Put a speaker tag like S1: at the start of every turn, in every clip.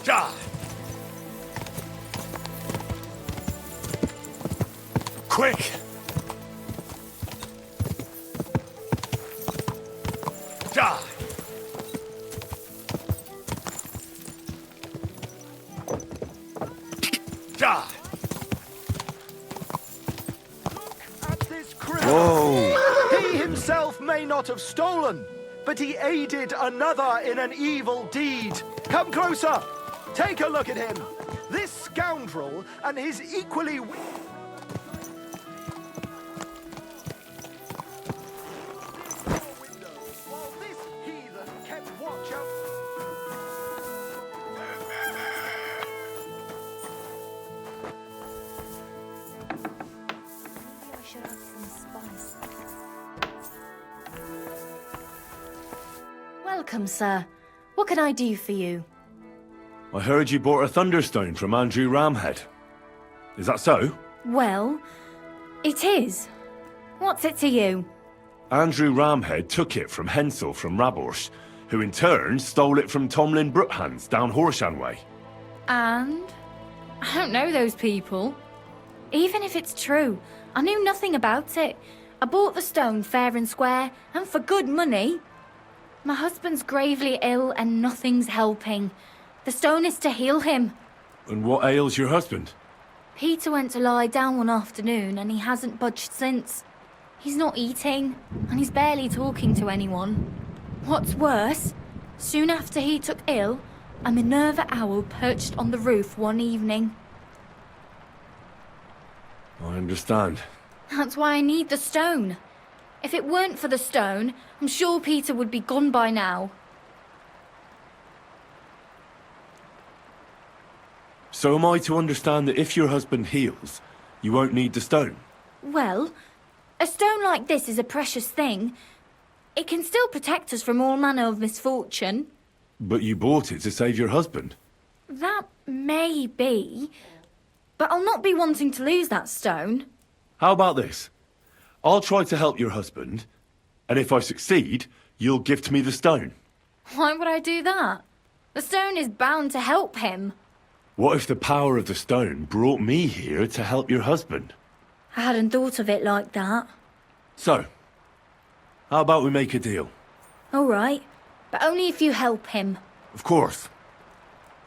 S1: Die! Quick! Die! Die!
S2: At this criminal. He himself may not have stolen, but he aided another in an evil deed. Come closer. Take a look at him. This scoundrel and his equally... While this heathen kept watch out...
S3: I should have some spice. Welcome, sir. What can I do for you?
S1: I heard you bought a Thunderstone from Andrew Ramhead. Is that so?
S3: Well, it is. What's it to you?
S1: Andrew Ramhead took it from Hensel from Raborsh, who in turn stole it from Tomlin Brookhans down Horshan way.
S3: And? I don't know those people. Even if it's true, I knew nothing about it. I bought the stone fair and square, and for good money. My husband's gravely ill and nothing's helping. The stone is to heal him.
S1: And what ails your husband?
S3: Peter went to lie down one afternoon and he hasn't budged since. He's not eating, and he's barely talking to anyone. What's worse, soon after he took ill, a Minerva owl perched on the roof one evening.
S1: I understand.
S3: That's why I need the stone. If it weren't for the stone, I'm sure Peter would be gone by now.
S1: So am I to understand that if your husband heals, you won't need the stone?
S3: Well, a stone like this is a precious thing. It can still protect us from all manner of misfortune.
S1: But you bought it to save your husband.
S3: That may be, but I'll not be wanting to lose that stone.
S1: How about this? I'll try to help your husband, and if I succeed, you'll gift me the stone.
S3: Why would I do that? The stone is bound to help him.
S1: What if the power of the stone brought me here to help your husband?
S3: I hadn't thought of it like that.
S1: So, how about we make a deal?
S3: All right, but only if you help him.
S1: Of course.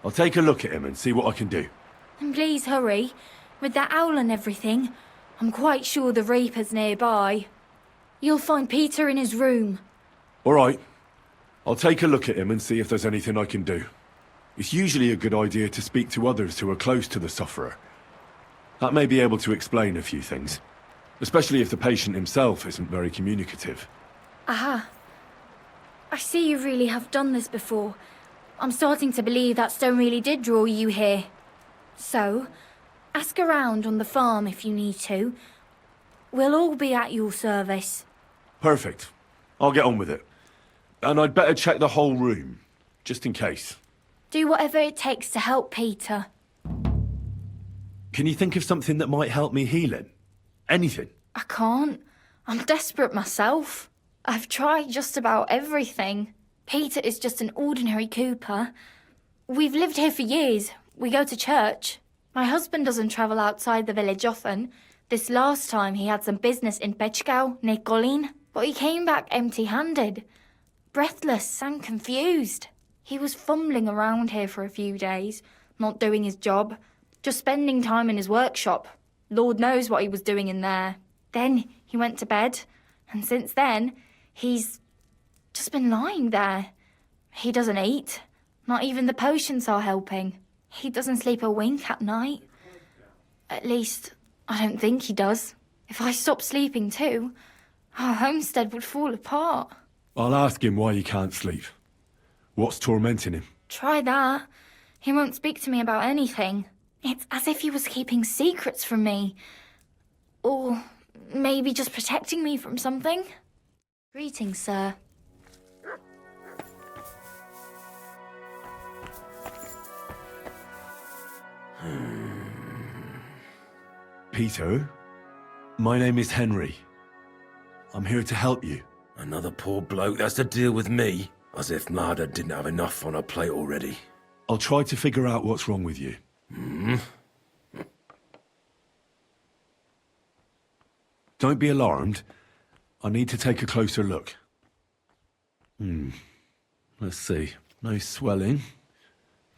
S1: I'll take a look at him and see what I can do.
S3: And please hurry. With that owl and everything, I'm quite sure the Reaper's nearby. You'll find Peter in his room.
S1: All right. I'll take a look at him and see if there's anything I can do. It's usually a good idea to speak to others who are close to the sufferer. That may be able to explain a few things, especially if the patient himself isn't very communicative.
S3: Aha. I see you really have done this before. I'm starting to believe that stone really did draw you here. So, ask around on the farm if you need to. We'll all be at your service.
S1: Perfect. I'll get on with it. And I'd better check the whole room, just in case.
S3: Do whatever it takes to help Peter.
S1: Can you think of something that might help me heal him? Anything?
S3: I can't. I'm desperate myself. I've tried just about everything. Peter is just an ordinary Cooper. We've lived here for years. We go to church. My husband doesn't travel outside the village often. This last time he had some business in Pechgau, near Colleen, but he came back empty-handed. Breathless and confused. He was fumbling around here for a few days, not doing his job, just spending time in his workshop. Lord knows what he was doing in there. Then he went to bed, and since then, he's just been lying there. He doesn't eat. Not even the potions are helping. He doesn't sleep a wink at night. At least, I don't think he does. If I stopped sleeping too, our homestead would fall apart.
S1: I'll ask him why he can't sleep. What's tormenting him?
S3: Try that. He won't speak to me about anything. It's as if he was keeping secrets from me. Or maybe just protecting me from something. Greetings, sir.
S1: Peter, my name is Henry. I'm here to help you.
S4: Another poor bloke that's to deal with me, as if Marder didn't have enough on her plate already.
S1: I'll try to figure out what's wrong with you. Don't be alarmed. I need to take a closer look. Let's see. No swelling.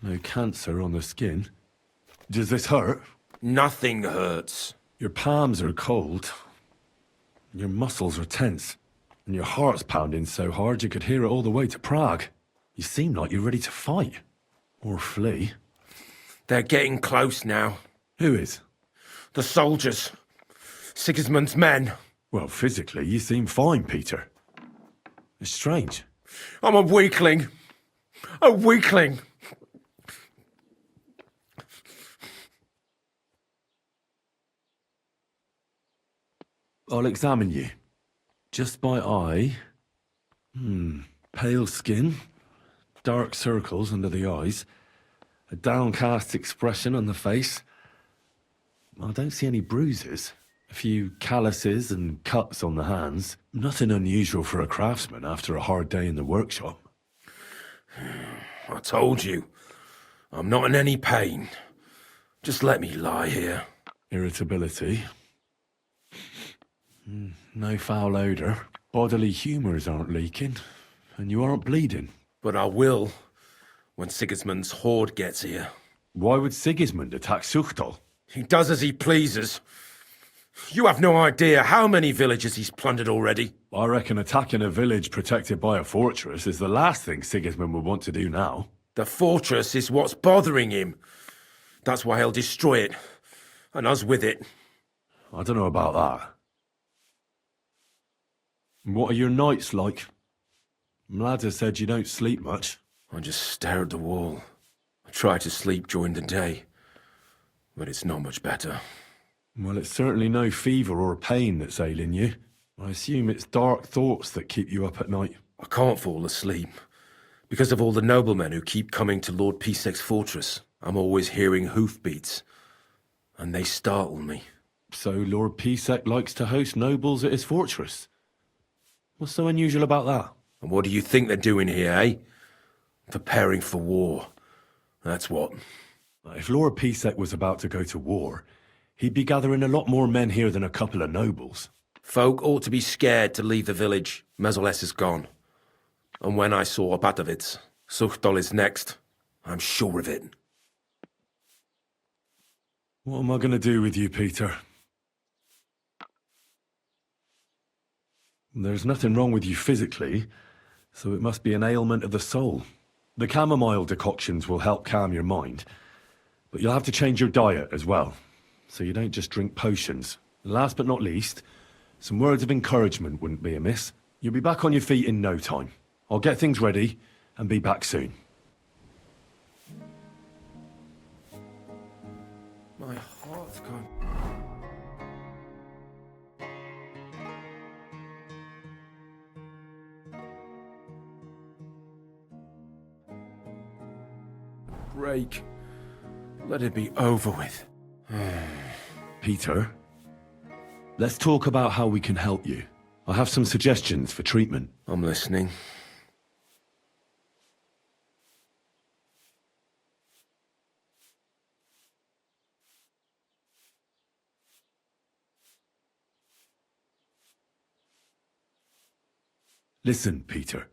S1: No cancer on the skin. Does this hurt?
S4: Nothing hurts.
S1: Your palms are cold. Your muscles are tense. And your heart's pounding so hard you could hear it all the way to Prague. You seem like you're ready to fight. Or flee.
S4: They're getting close now.
S1: Who is?
S4: The soldiers. Sigismund's men.
S1: Well, physically, you seem fine, Peter. It's strange.
S4: I'm a weakling. A weakling.
S1: I'll examine you. Just by eye. Pale skin. Dark circles under the eyes. A downcast expression on the face. I don't see any bruises. A few calluses and cuts on the hands. Nothing unusual for a craftsman after a hard day in the workshop.
S4: I told you. I'm not in any pain. Just let me lie here.
S1: Irritability. No foul odour. Bodily humours aren't leaking. And you aren't bleeding.
S4: But I will when Sigismund's horde gets here.
S1: Why would Sigismund attack Suchtal?
S4: He does as he pleases. You have no idea how many villages he's plundered already.
S1: I reckon attacking a village protected by a fortress is the last thing Sigismund would want to do now.
S4: The fortress is what's bothering him. That's why he'll destroy it. And us with it.
S1: I don't know about that. What are your nights like? Mlada said you don't sleep much.
S4: I just stare at the wall. I try to sleep during the day. But it's not much better.
S1: Well, it's certainly no fever or pain that's ailing you. I assume it's dark thoughts that keep you up at night.
S4: I can't fall asleep. Because of all the noblemen who keep coming to Lord Pisek's fortress. I'm always hearing hoofbeats. And they startle me.
S1: So Lord Pisek likes to host nobles at his fortress? What's so unusual about that?
S4: And what do you think they're doing here, eh? Preparing for war. That's what.
S1: If Lord Pisek was about to go to war, he'd be gathering a lot more men here than a couple of nobles.
S4: Folk ought to be scared to leave the village. Mezoles is gone. And when I saw Opatovitz, Suchtol is next. I'm sure of it.
S1: What am I going to do with you, Peter? There's nothing wrong with you physically, so it must be an ailment of the soul. The chamomile decoctions will help calm your mind, but you'll have to change your diet as well, so you don't just drink potions. Last but not least, some words of encouragement wouldn't be amiss. You'll be back on your feet in no time. I'll get things ready and be back soon.
S4: My heart's gone. Break. Let it be over with.
S1: Peter, let's talk about how we can help you. I have some suggestions for treatment.
S4: I'm listening.
S1: Listen, Peter.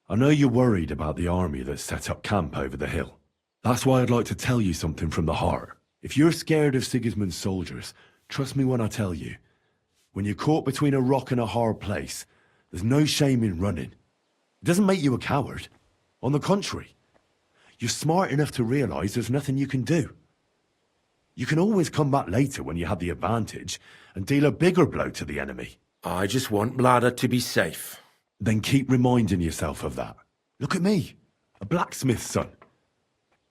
S1: I know you're worried about the army that's set up camp over the hill. That's why I'd like to tell you something from the heart. If you're scared of Sigismund's soldiers, trust me when I tell you. When you're caught between a rock and a hard place, there's no shame in running. It doesn't make you a coward. On the contrary, you're smart enough to realize there's nothing you can do. You can always come back later when you have the advantage and deal a bigger blow to the enemy.
S4: I just want Mlada to be safe.
S1: Then keep reminding yourself of that. Look at me, a blacksmith's son.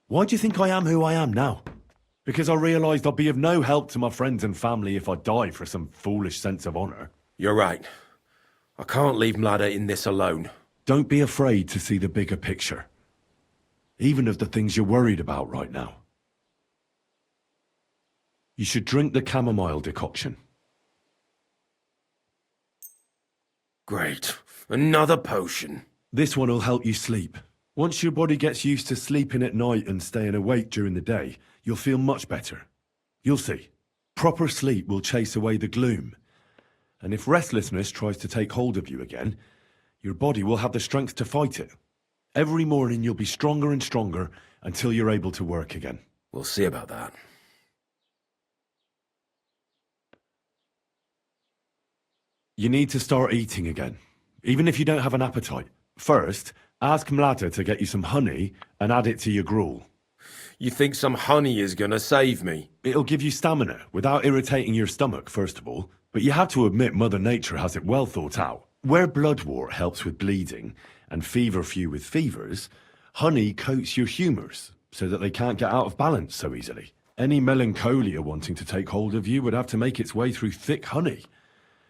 S1: Why do you think I am who I am now? Because I realised I'd be of no help to my friends and family if I die for some foolish sense of honour.
S4: You're right. I can't leave Mlada in this alone.
S1: Don't be afraid to see the bigger picture. Even of the things you're worried about right now. You should drink the chamomile decoction.
S4: Great. Another potion.
S1: This one will help you sleep. Once your body gets used to sleeping at night and staying awake during the day, you'll feel much better. You'll see. Proper sleep will chase away the gloom. And if restlessness tries to take hold of you again, your body will have the strength to fight it. Every morning you'll be stronger and stronger until you're able to work again.
S4: We'll see about that.
S1: You need to start eating again, even if you don't have an appetite. First, ask Mlada to get you some honey and add it to your gruel.
S4: You think some honey is gonna save me?
S1: It'll give you stamina without irritating your stomach, first of all. But you have to admit Mother Nature has it well thought out. Where bloodwort helps with bleeding and feverfew with fevers, honey coats your humours so that they can't get out of balance so easily. Any melancholia wanting to take hold of you would have to make its way through thick honey,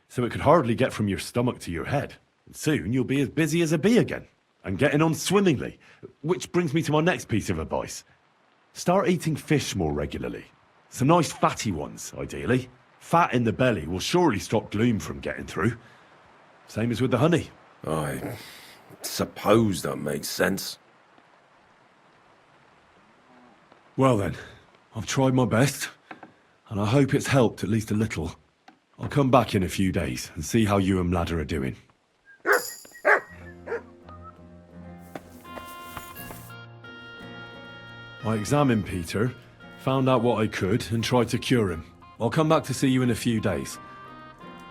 S1: so it could hardly get from your stomach to your head. And soon you'll be as busy as a bee again, and getting on swimmingly. Which brings me to my next piece of advice. Start eating fish more regularly. Some nice fatty ones, ideally. Fat in the belly will surely stop gloom from getting through. Same as with the honey.
S4: I suppose that makes sense.
S1: Well then, I've tried my best, and I hope it's helped at least a little. I'll come back in a few days and see how you and Mlada are doing. I examined Peter, found out what I could, and tried to cure him. I'll come back to see you in a few days.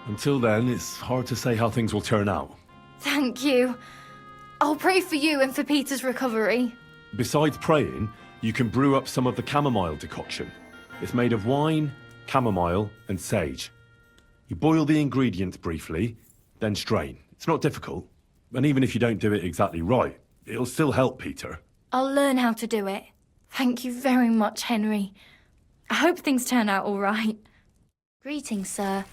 S1: Until then, it's hard to say how things will turn out.
S3: Thank you. I'll pray for you and for Peter's recovery.
S1: Besides praying, you can brew up some of the chamomile decoction. It's made of wine, chamomile, and sage. You boil the ingredients briefly, then strain. It's not difficult. And even if you don't do it exactly right, it'll still help Peter.
S3: I'll learn how to do it. Thank you very much, Henry. I hope things turn out all right. Greetings, sir.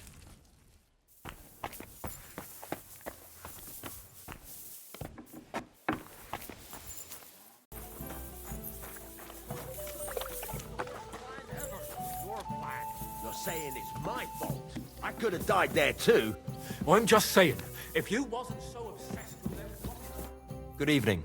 S5: You're saying it's my fault. I could have died there too.
S6: I'm just saying, if you wasn't so obsessed with them...
S7: Good evening.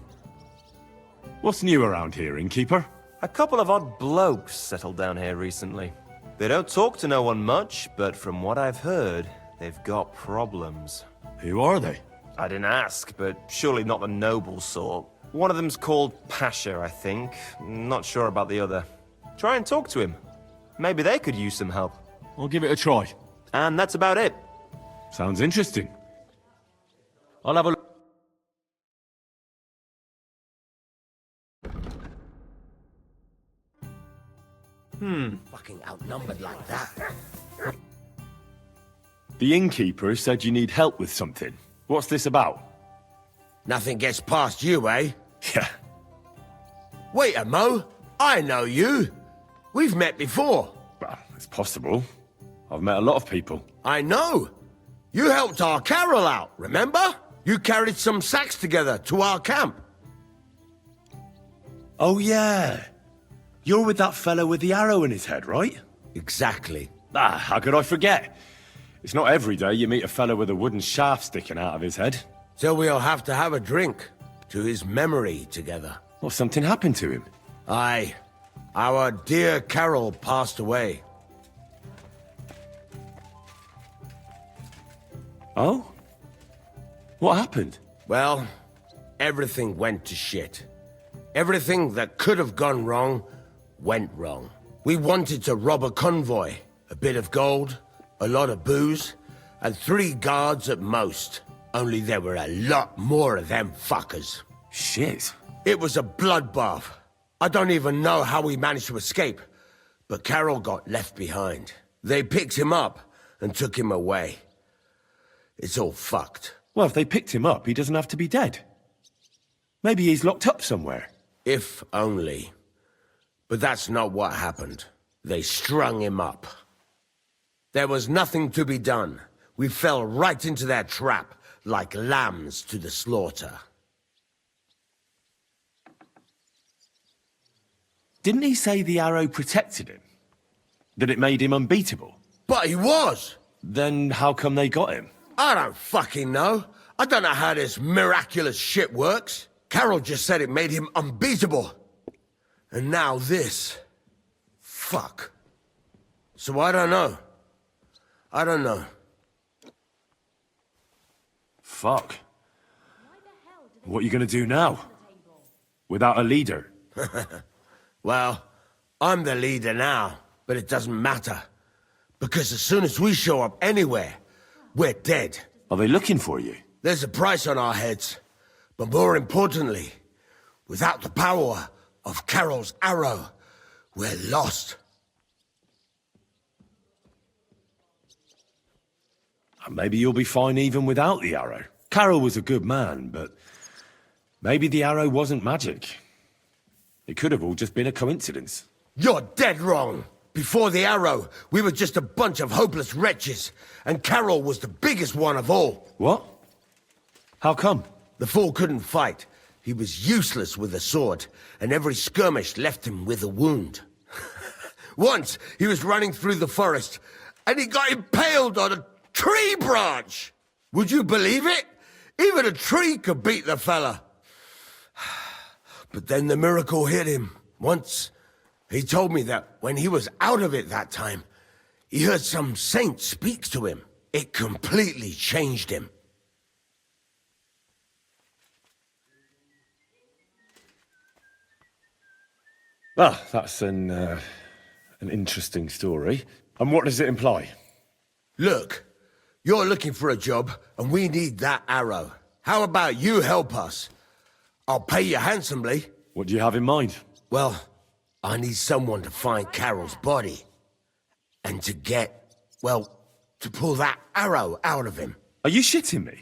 S1: What's new around here, innkeeper?
S7: A couple of odd blokes settled down here recently. They don't talk to no one much, but from what I've heard, they've got problems.
S1: Who are they?
S7: I didn't ask, but surely not the noble sort. One of them's called Pasha, I think. Not sure about the other. Try and talk to him. Maybe they could use some help.
S1: I'll give it a try.
S7: And that's about it.
S1: Sounds interesting.
S7: I'll have a look.
S5: Fucking outnumbered like that.
S1: The innkeeper said you need help with something. What's this about?
S5: Nothing gets past you, eh?
S1: Yeah.
S5: Wait a mo. I know you. We've met before.
S1: Well, it's possible. I've met a lot of people.
S5: I know. You helped our Carol out, remember? You carried some sacks together to our camp.
S1: Oh, yeah. You're with that fellow with the arrow in his head, right?
S5: Exactly.
S1: Ah, how could I forget? It's not every day you meet a fellow with a wooden shaft sticking out of his head.
S5: So we'll have to have a drink to his memory together.
S1: Well, something happened to him.
S5: Aye. Our dear Carol passed away.
S1: Oh? What happened?
S5: Well, everything went to shit. Everything that could have gone wrong went wrong. We wanted to rob a convoy. A bit of gold, a lot of booze, and 3 guards at most. Only there were a lot more of them fuckers.
S1: Shit.
S5: It was a bloodbath. I don't even know how we managed to escape, but Carol got left behind. They picked him up and took him away. It's all fucked.
S1: Well, if they picked him up, he doesn't have to be dead. Maybe he's locked up somewhere.
S5: If only. But that's not what happened. They strung him up. There was nothing to be done. We fell right into their trap, like lambs to the slaughter.
S1: Didn't he say the arrow protected him? That it made him unbeatable?
S5: But he was!
S1: Then how come they got him?
S5: I don't fucking know. I don't know how this miraculous shit works. Carol just said it made him unbeatable. And now this. Fuck. So I don't know. I don't know.
S1: Fuck. What are you gonna do now? Without a leader?
S5: Well, I'm the leader now, but it doesn't matter. Because as soon as we show up anywhere, we're dead.
S1: Are they looking for you?
S5: There's a price on our heads. But more importantly, without the power of Carol's arrow, we're lost.
S1: Maybe you'll be fine even without the arrow. Carol was a good man, but maybe the arrow wasn't magic. It could have all just been a coincidence.
S5: You're dead wrong. Before the arrow, we were just a bunch of hopeless wretches, and Carol was the biggest one of all.
S1: What? How come?
S5: The fool couldn't fight. He was useless with a sword, and every skirmish left him with a wound. Once, he was running through the forest, and he got impaled on a tree branch! Would you believe it? Even a tree could beat the fella. But then the miracle hit him. Once, he told me that when he was out of it that time, he heard some saint speak to him. It completely changed him.
S1: Well, that's an interesting story. And what does it imply?
S5: Look, you're looking for a job, and we need that arrow. How about you help us? I'll pay you handsomely.
S1: What do you have in mind?
S5: Well, I need someone to find Carol's body. And to get, well, to pull that arrow out of him.
S1: Are you shitting me?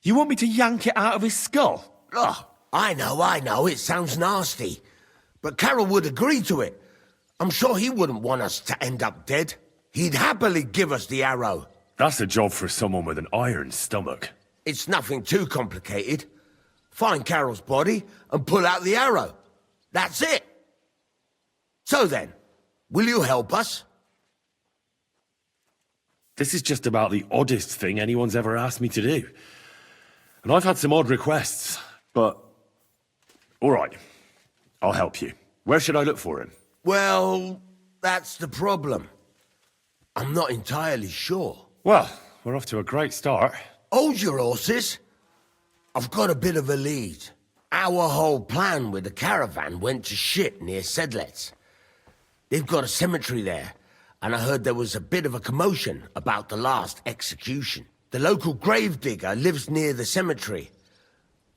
S1: You want me to yank it out of his skull?
S5: Oh, I know, it sounds nasty. But Carol would agree to it. I'm sure he wouldn't want us to end up dead. He'd happily give us the arrow.
S1: That's a job for someone with an iron stomach.
S5: It's nothing too complicated. Find Carol's body and pull out the arrow. That's it. So then, will you help us?
S1: This is just about the oddest thing anyone's ever asked me to do. And I've had some odd requests, but... all right, I'll help you. Where should I look for him?
S5: Well, that's the problem. I'm not entirely sure.
S1: Well, we're off to a great start.
S5: Hold your horses. I've got a bit of a lead. Our whole plan with the caravan went to shit near Sedlets. They've got a cemetery there, and I heard there was a bit of a commotion about the last execution. The local gravedigger lives near the cemetery.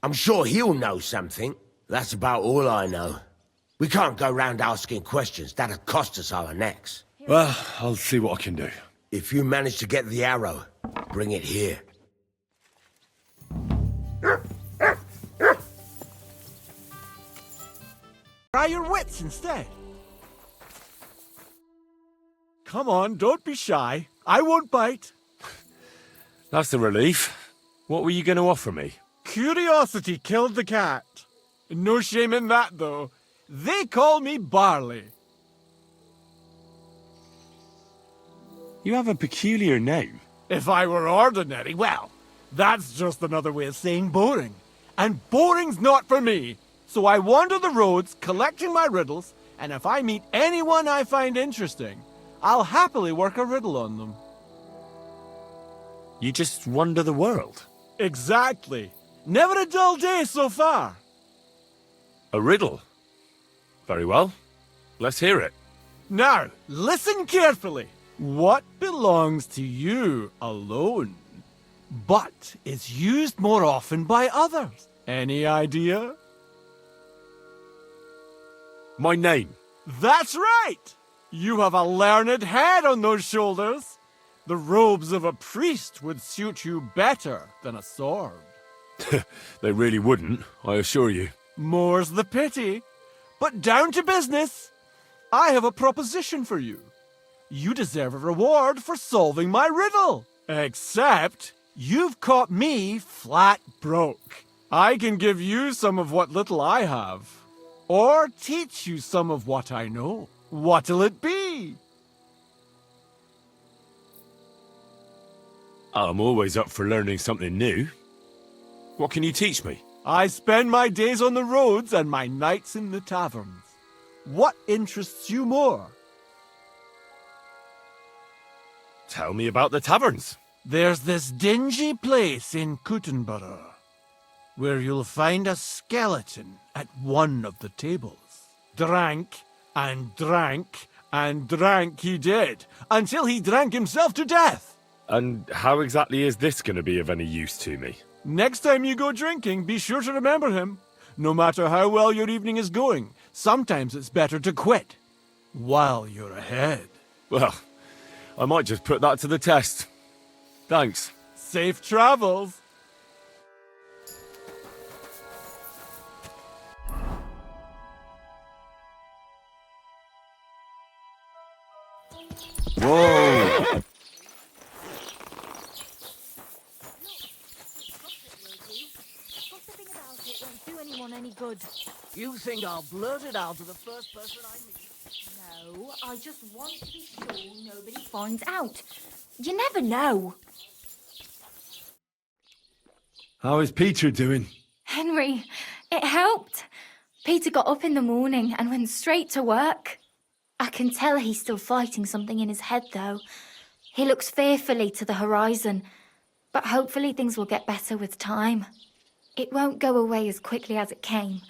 S5: I'm sure he'll know something. That's about all I know. We can't go round asking questions. That'd cost us our necks.
S1: Well, I'll see what I can do.
S5: If you manage to get the arrow, bring it here.
S2: Try your wits instead. Come on, don't be shy. I won't bite.
S1: That's a relief. What were you going to offer me?
S2: Curiosity killed the cat. No shame in that, though. They call me Barley.
S1: You have a peculiar name.
S2: If I were ordinary, well, that's just another way of saying boring. And boring's not for me. So I wander the roads collecting my riddles, and if I meet anyone I find interesting, I'll happily work a riddle on them.
S1: You just wander the world.
S2: Exactly. Never a dull day so far.
S1: A riddle? Very well. Let's hear it.
S2: Now, listen carefully. What belongs to you alone, but is used more often by others? Any idea?
S1: My name.
S2: That's right! You have a learned head on those shoulders. The robes of a priest would suit you better than a sword.
S1: They really wouldn't, I assure you.
S2: More's the pity. But down to business. I have a proposition for you. You deserve a reward for solving my riddle. Except, you've caught me flat broke. I can give you some of what little I have. Or teach you some of what I know. What'll it be?
S1: I'm always up for learning something new. What can you teach me?
S8: I spend my days on the roads and my nights in the taverns. What interests you more?
S1: Tell me about the taverns.
S8: There's this dingy place in Kuttenborough where you'll find a skeleton at one of the tables. Drank and drank and drank he did, until he drank himself to death.
S1: And how exactly is this going to be of any use to me?
S8: Next time you go drinking, be sure to remember him. No matter how well your evening is going, sometimes it's better to quit while you're ahead.
S1: Well, I might just put that to the test. Thanks.
S8: Safe travels.
S1: Whoa!
S3: Gossiping about it won't do anyone any good.
S2: You think I'll blurt it out to the first person I meet?
S3: No, I just want to be sure nobody finds out. You never know.
S1: How is Peter doing?
S3: Henry, it helped. Peter got up in the morning and went straight to work. I can tell he's still fighting something in his head, though. He looks fearfully to the horizon, but hopefully things will get better with time. It won't go away as quickly as it came,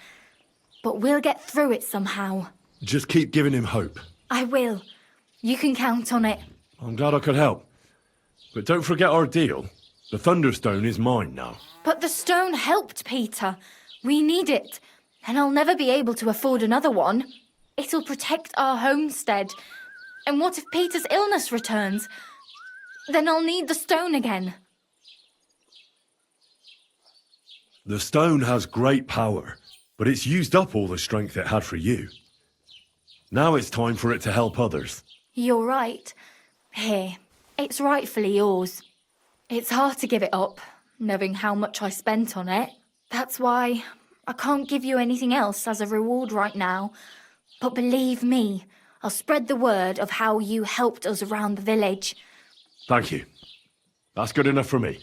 S3: but we'll get through it somehow.
S1: Just keep giving him hope.
S3: I will. You can count on it.
S1: I'm glad I could help. But don't forget our deal. The Thunderstone is mine now.
S3: But the stone helped Peter. We need it, and I'll never be able to afford another one. It'll protect our homestead. And what if Peter's illness returns? Then I'll need the stone again.
S1: The stone has great power, but it's used up all the strength it had for you. Now it's time for it to help others.
S3: You're right. Here, it's rightfully yours. It's hard to give it up, knowing how much I spent on it. That's why I can't give you anything else as a reward right now. But believe me, I'll spread the word of how you helped us around the village.
S1: Thank you. That's good enough for me.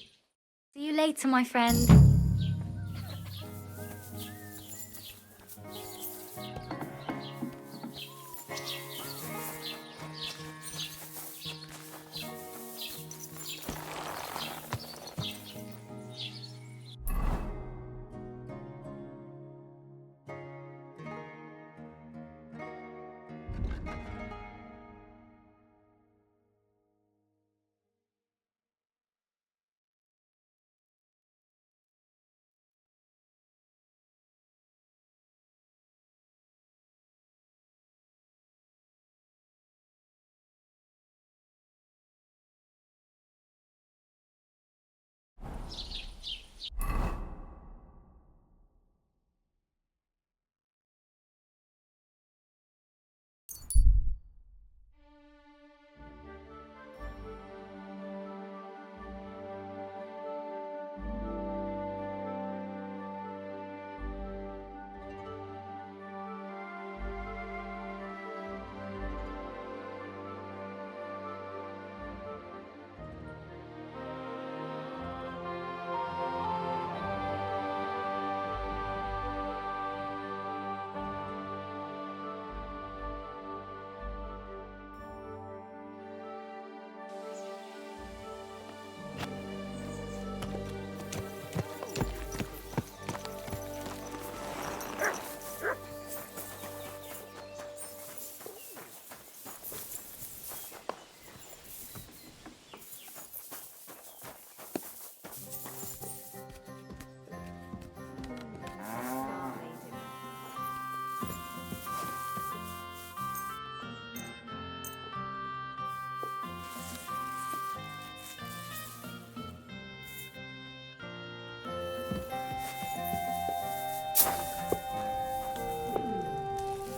S3: See you later, my friend.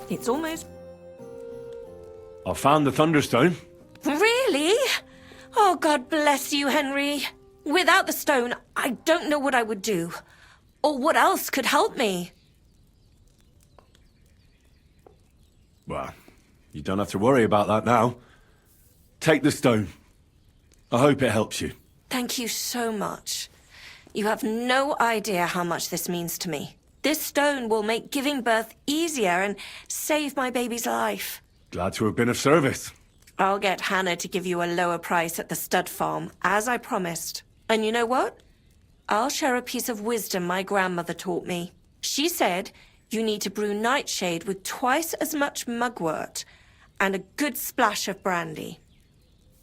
S9: It's almost...
S1: I found the Thunderstone.
S9: Really? Oh, God bless you, Henry. Without the stone, I don't know what I would do. Or what else could help me.
S1: Well, you don't have to worry about that now. Take the stone. I hope it helps you.
S9: Thank you so much. You have no idea how much this means to me. This stone will make giving birth easier and save my baby's life.
S1: Glad to have been of service.
S9: I'll get Hannah to give you a lower price at the stud farm, as I promised. And you know what? I'll share a piece of wisdom my grandmother taught me. She said you need to brew nightshade with twice as much mugwort and a good splash of brandy.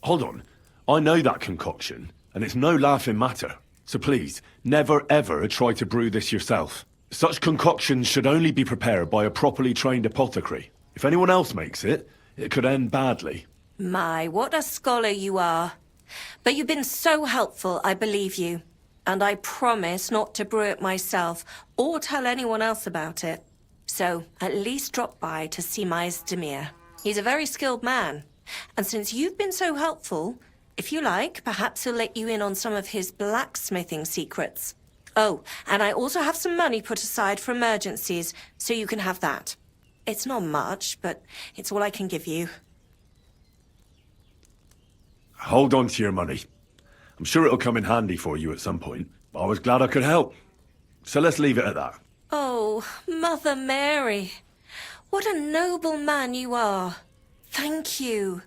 S1: Hold on. I know that concoction, and it's no laughing matter. So please, never ever try to brew this yourself. Such concoctions should only be prepared by a properly trained apothecary. If anyone else makes it, it could end badly.
S9: My, what a scholar you are. But you've been so helpful, I believe you. And I promise not to brew it myself or tell anyone else about it. So, at least drop by to see my Demir. He's a very skilled man. And since you've been so helpful, if you like, perhaps he'll let you in on some of his blacksmithing secrets. Oh, and I also have some money put aside for emergencies, so you can have that. It's not much, but it's all I can give you.
S1: Hold on to your money. I'm sure it'll come in handy for you at some point. I was glad I could help. So let's leave it at that.
S9: Oh, Mother Mary. What a noble man you are. Thank you.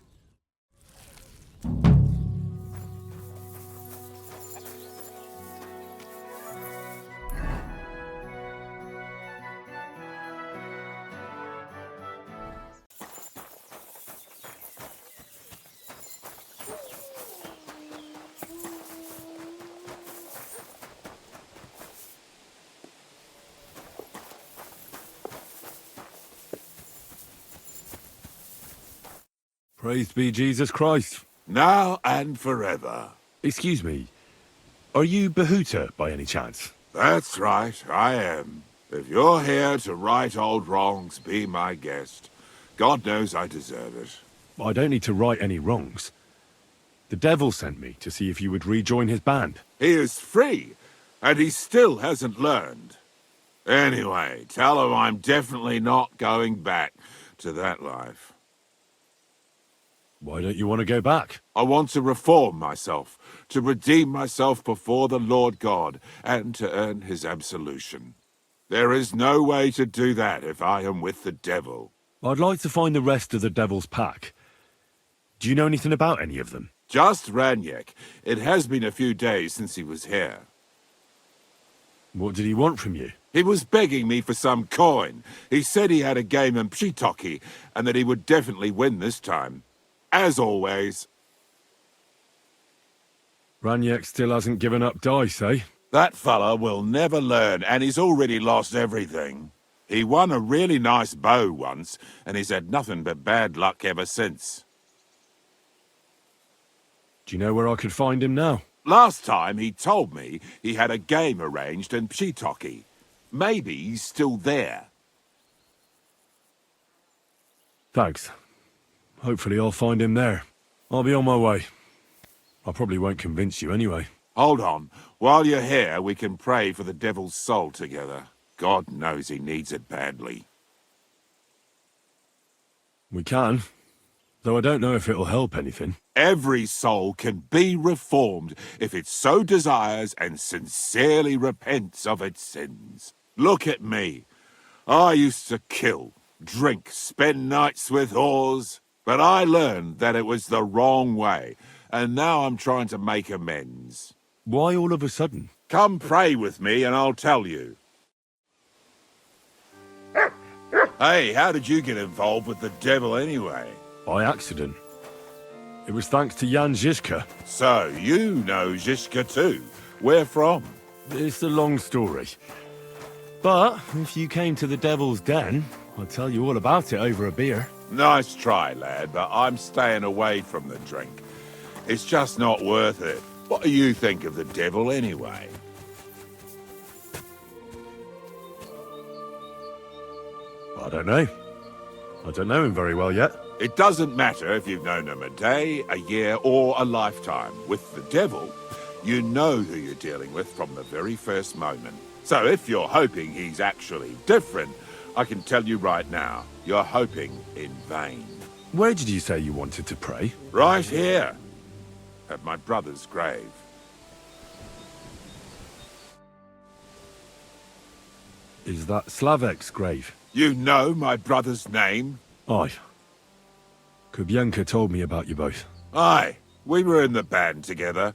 S1: Praised be Jesus Christ.
S10: Now and forever.
S1: Excuse me. Are you Behuta by any chance?
S10: That's right, I am. If you're here to right old wrongs, be my guest. God knows I deserve it.
S1: I don't need to right any wrongs. The devil sent me to see if you would rejoin his band.
S10: He is free, and he still hasn't learned. Anyway, tell him I'm definitely not going back to that life.
S1: Why don't you want to go back?
S10: I want to reform myself, to redeem myself before the Lord God, and to earn his absolution. There is no way to do that if I am with the devil.
S1: I'd like to find the rest of the devil's pack. Do you know anything about any of them?
S10: Just Ranyek. It has been a few days since he was here.
S1: What did he want from you?
S10: He was begging me for some coin. He said he had a game in Pshitoki, and that he would definitely win this time. As always.
S1: Ranyek still hasn't given up dice, eh?
S10: That fella will never learn, and he's already lost everything. He won a really nice bow once, and he's had nothing but bad luck ever since.
S1: Do you know where I could find him now?
S10: Last time he told me he had a game arranged in Pshitoki. Maybe he's still there.
S1: Thanks. Hopefully I'll find him there. I'll be on my way. I probably won't convince you anyway.
S10: Hold on. While you're here, we can pray for the devil's soul together. God knows he needs it badly.
S1: We can. Though I don't know if it'll help anything.
S10: Every soul can be reformed if it so desires and sincerely repents of its sins. Look at me. I used to kill, drink, spend nights with whores. But I learned that it was the wrong way, and now I'm trying to make amends.
S1: Why all of a sudden?
S10: Come pray with me and I'll tell you. Hey, how did you get involved with the devil anyway?
S1: By accident. It was thanks to Jan Žižka.
S10: So, you know Žižka too. Where from?
S1: It's a long story. But if you came to the devil's den, I'd tell you all about it over a beer.
S10: Nice try, lad, but I'm staying away from the drink. It's just not worth it. What do you think of the devil anyway?
S1: I don't know. I don't know him very well yet.
S10: It doesn't matter if you've known him a day, a year, or a lifetime. With the devil, you know who you're dealing with from the very first moment. So if you're hoping he's actually different, I can tell you right now, you're hoping in vain.
S1: Where did you say you wanted to pray?
S10: Right here, at my brother's grave.
S1: Is that Slavek's grave?
S10: You know my brother's name?
S1: Aye. Kubienka told me about you both.
S10: Aye, we were in the band together,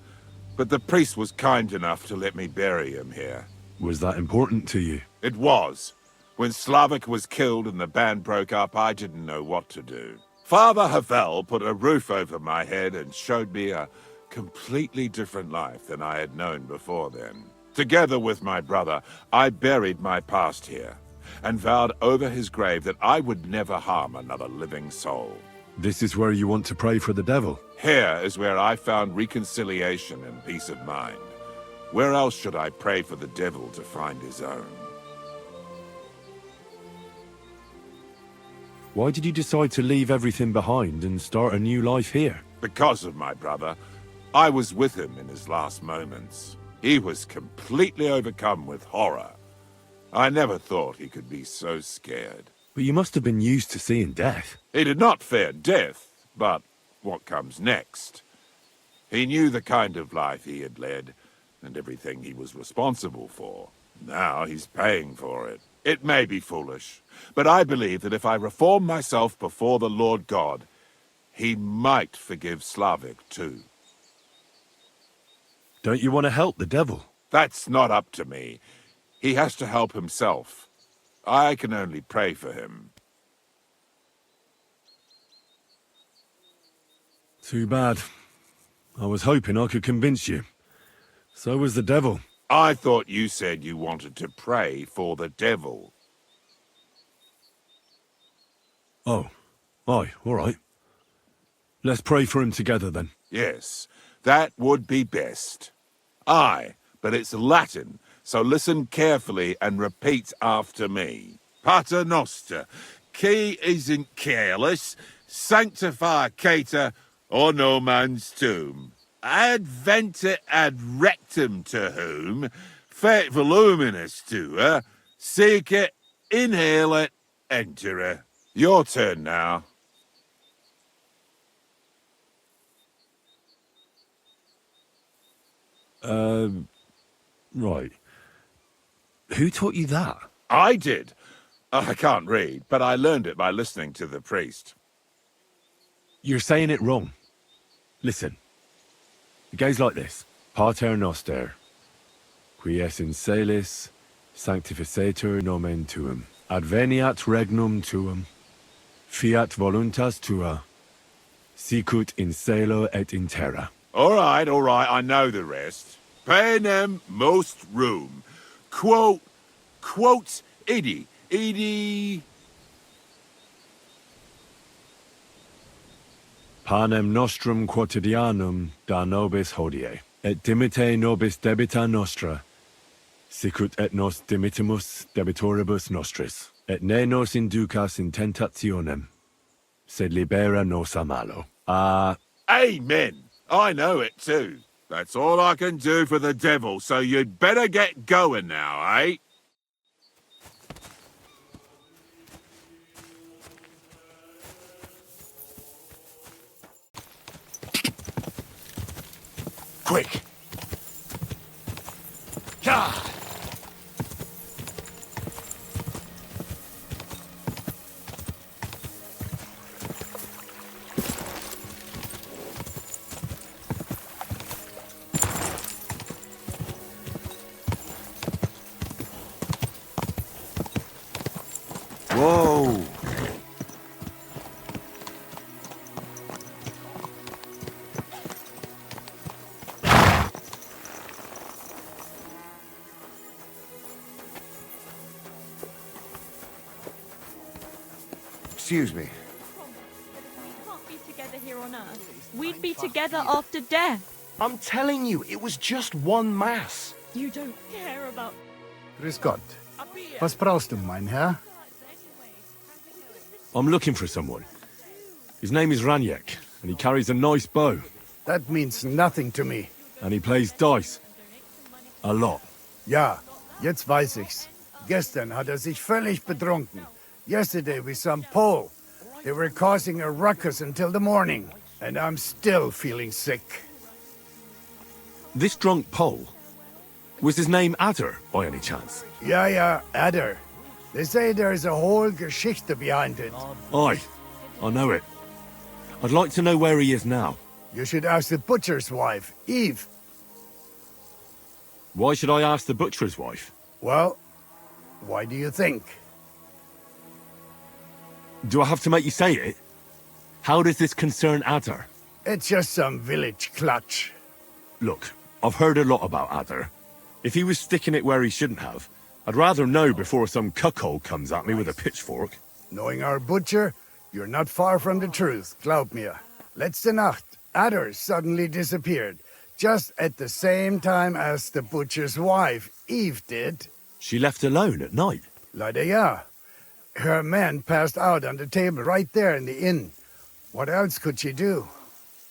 S10: but the priest was kind enough to let me bury him here.
S1: Was that important to you?
S10: It was. When Slavik was killed and the band broke up, I didn't know what to do. Father Havel put a roof over my head and showed me a completely different life than I had known before then. Together with my brother, I buried my past here, and vowed over his grave that I would never harm another living soul.
S1: This is where you want to pray for the devil?
S10: Here is where I found reconciliation and peace of mind. Where else should I pray for the devil to find his own?
S1: Why did you decide to leave everything behind and start a new life here?
S10: Because of my brother. I was with him in his last moments. He was completely overcome with horror. I never thought he could be so scared.
S1: But you must have been used to seeing death.
S10: He did not fear death, but what comes next? He knew the kind of life he had led, and everything he was responsible for. Now he's paying for it. It may be foolish, but I believe that if I reform myself before the Lord God, he might forgive Slavik too.
S1: Don't you want to help the devil?
S10: That's not up to me. He has to help himself. I can only pray for him.
S1: Too bad. I was hoping I could convince you. So was the devil.
S10: I thought you said you wanted to pray for the devil.
S1: Oh. Aye, all right. Let's pray for him together then.
S10: Yes, that would be best. Aye, but it's Latin, so listen carefully and repeat after me. Pater Noster, qui isn't careless, sanctify cater, or no man's tomb. Adventure ad rectum to whom, fet voluminous to her, seek it, inhale it, enter her. Your turn now.
S1: Right. Who taught you that?
S10: I did. I can't read, but I learned it by listening to the priest.
S1: You're saying it wrong. Listen. It goes like this. Pater Noster, qui es in celis, sanctificetur nomen tuum. Adveniat regnum tuum. Fiat voluntas tua. Sicut in cielo et in terra.
S10: All right, I know the rest. Panem most room. Quote, idi.
S1: Panem nostrum quotidianum da nobis hodie, et dimite nobis debita nostra, sicut et nos dimitimus debitoribus nostris, et ne nos inducas in tentationem, sed libera nos a malo.
S10: Amen. I know it too. That's all I can do for the devil, so you'd better get going now, eh?
S5: Quick! God!
S1: Whoa!
S2: Excuse me.
S11: We can't be together here on Earth. We'd be together after death.
S2: I'm telling you, it was just one mass.
S11: You don't care about...
S12: Grüß Gott. Was brauchst du, mein Herr?
S1: I'm looking for someone. His name is Raniek, and he carries a nice bow.
S12: That means nothing to me.
S1: And he plays dice. A lot.
S12: Ja, jetzt weiß ich's. Gestern hat sich völlig betrunken. Yesterday we saw Pole. They were causing a ruckus until the morning. And I'm still feeling sick.
S1: This drunk Pole? Was his name Adder, by any chance?
S12: Yeah, Adder. They say there's a whole Geschichte behind it.
S1: Aye, I know it. I'd like to know where he is now.
S12: You should ask the butcher's wife, Eve.
S1: Why should I ask the butcher's wife?
S12: Well, why do you think?
S1: Do I have to make you say it? How does this concern Adder?
S12: It's just some village clutch.
S1: Look, I've heard a lot about Adder. If he was sticking it where he shouldn't have, I'd rather know before some cuckold comes at me with a pitchfork.
S12: Knowing our butcher, you're not far from the truth, glaub mir. Letzte Nacht, Adder suddenly disappeared, just at the same time as the butcher's wife, Eve, did.
S1: She left alone at night?
S12: Leider ja. Her man passed out on the table right there in the inn. What else could she do?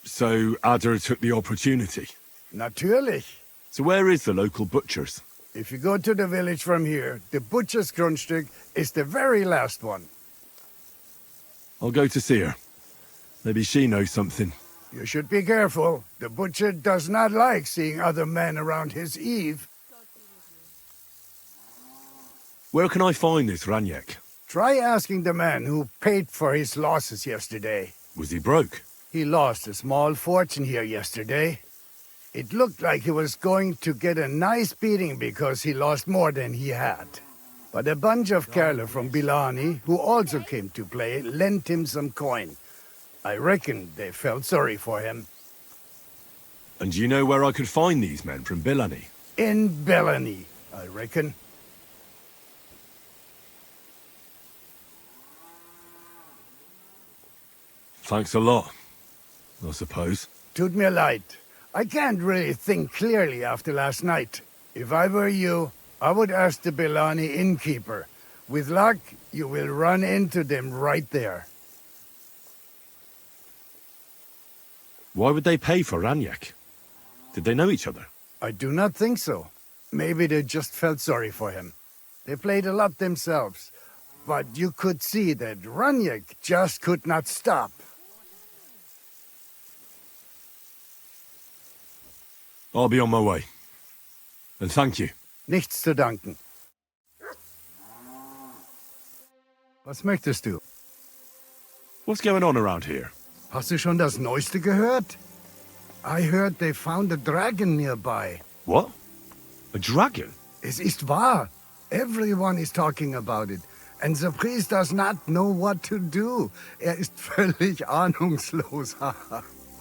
S1: So Adder took the opportunity?
S12: Natürlich.
S1: So where is the local butcher's?
S12: If you go to the village from here, the butcher's Grundstück is the very last one.
S1: I'll go to see her. Maybe she knows something.
S12: You should be careful. The butcher does not like seeing other men around his Eve.
S1: Where can I find this Raniek?
S12: Try asking the man who paid for his losses yesterday.
S1: Was he broke?
S12: He lost a small fortune here yesterday. It looked like he was going to get a nice beating because he lost more than he had. But a bunch of Kerle from Bilani, who also came to play, lent him some coin. I reckon they felt sorry for him.
S1: And do you know where I could find these men from Bilani?
S12: In Bilani, I reckon.
S1: Thanks a lot, I suppose.
S12: Tut mir leid. I can't really think clearly after last night. If I were you, I would ask the Bilani innkeeper. With luck, you will run into them right there.
S1: Why would they pay for Raniek? Did they know each other?
S12: I do not think so. Maybe they just felt sorry for him. They played a lot themselves, but you could see that Raniek just could not stop.
S1: I'll be on my way. And thank you.
S12: Nichts zu danken. Was möchtest du?
S1: What's going on around here?
S12: Hast du schon das Neueste gehört? I heard they found a dragon nearby.
S1: What? A dragon?
S12: Es ist wahr. Everyone is talking about it. And the priest does not know what to do. Ist völlig ahnungslos.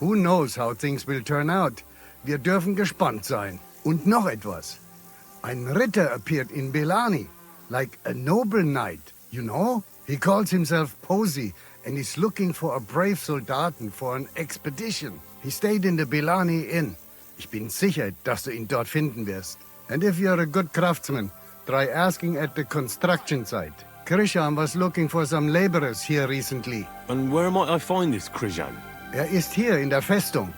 S12: Who knows how things will turn out? Wir dürfen gespannt sein. Und noch etwas. Ein Ritter appeared in Belani, like a noble knight, you know? He calls himself Posey and is looking for a brave Soldaten for an expedition. He stayed in the Belani Inn. Ich bin sicher, dass du ihn dort finden wirst. And if you're a good craftsman, try asking at the construction site. Krishan was looking for some laborers here recently.
S1: And where might I find this Krishan?
S12: Ist hier in der Festung.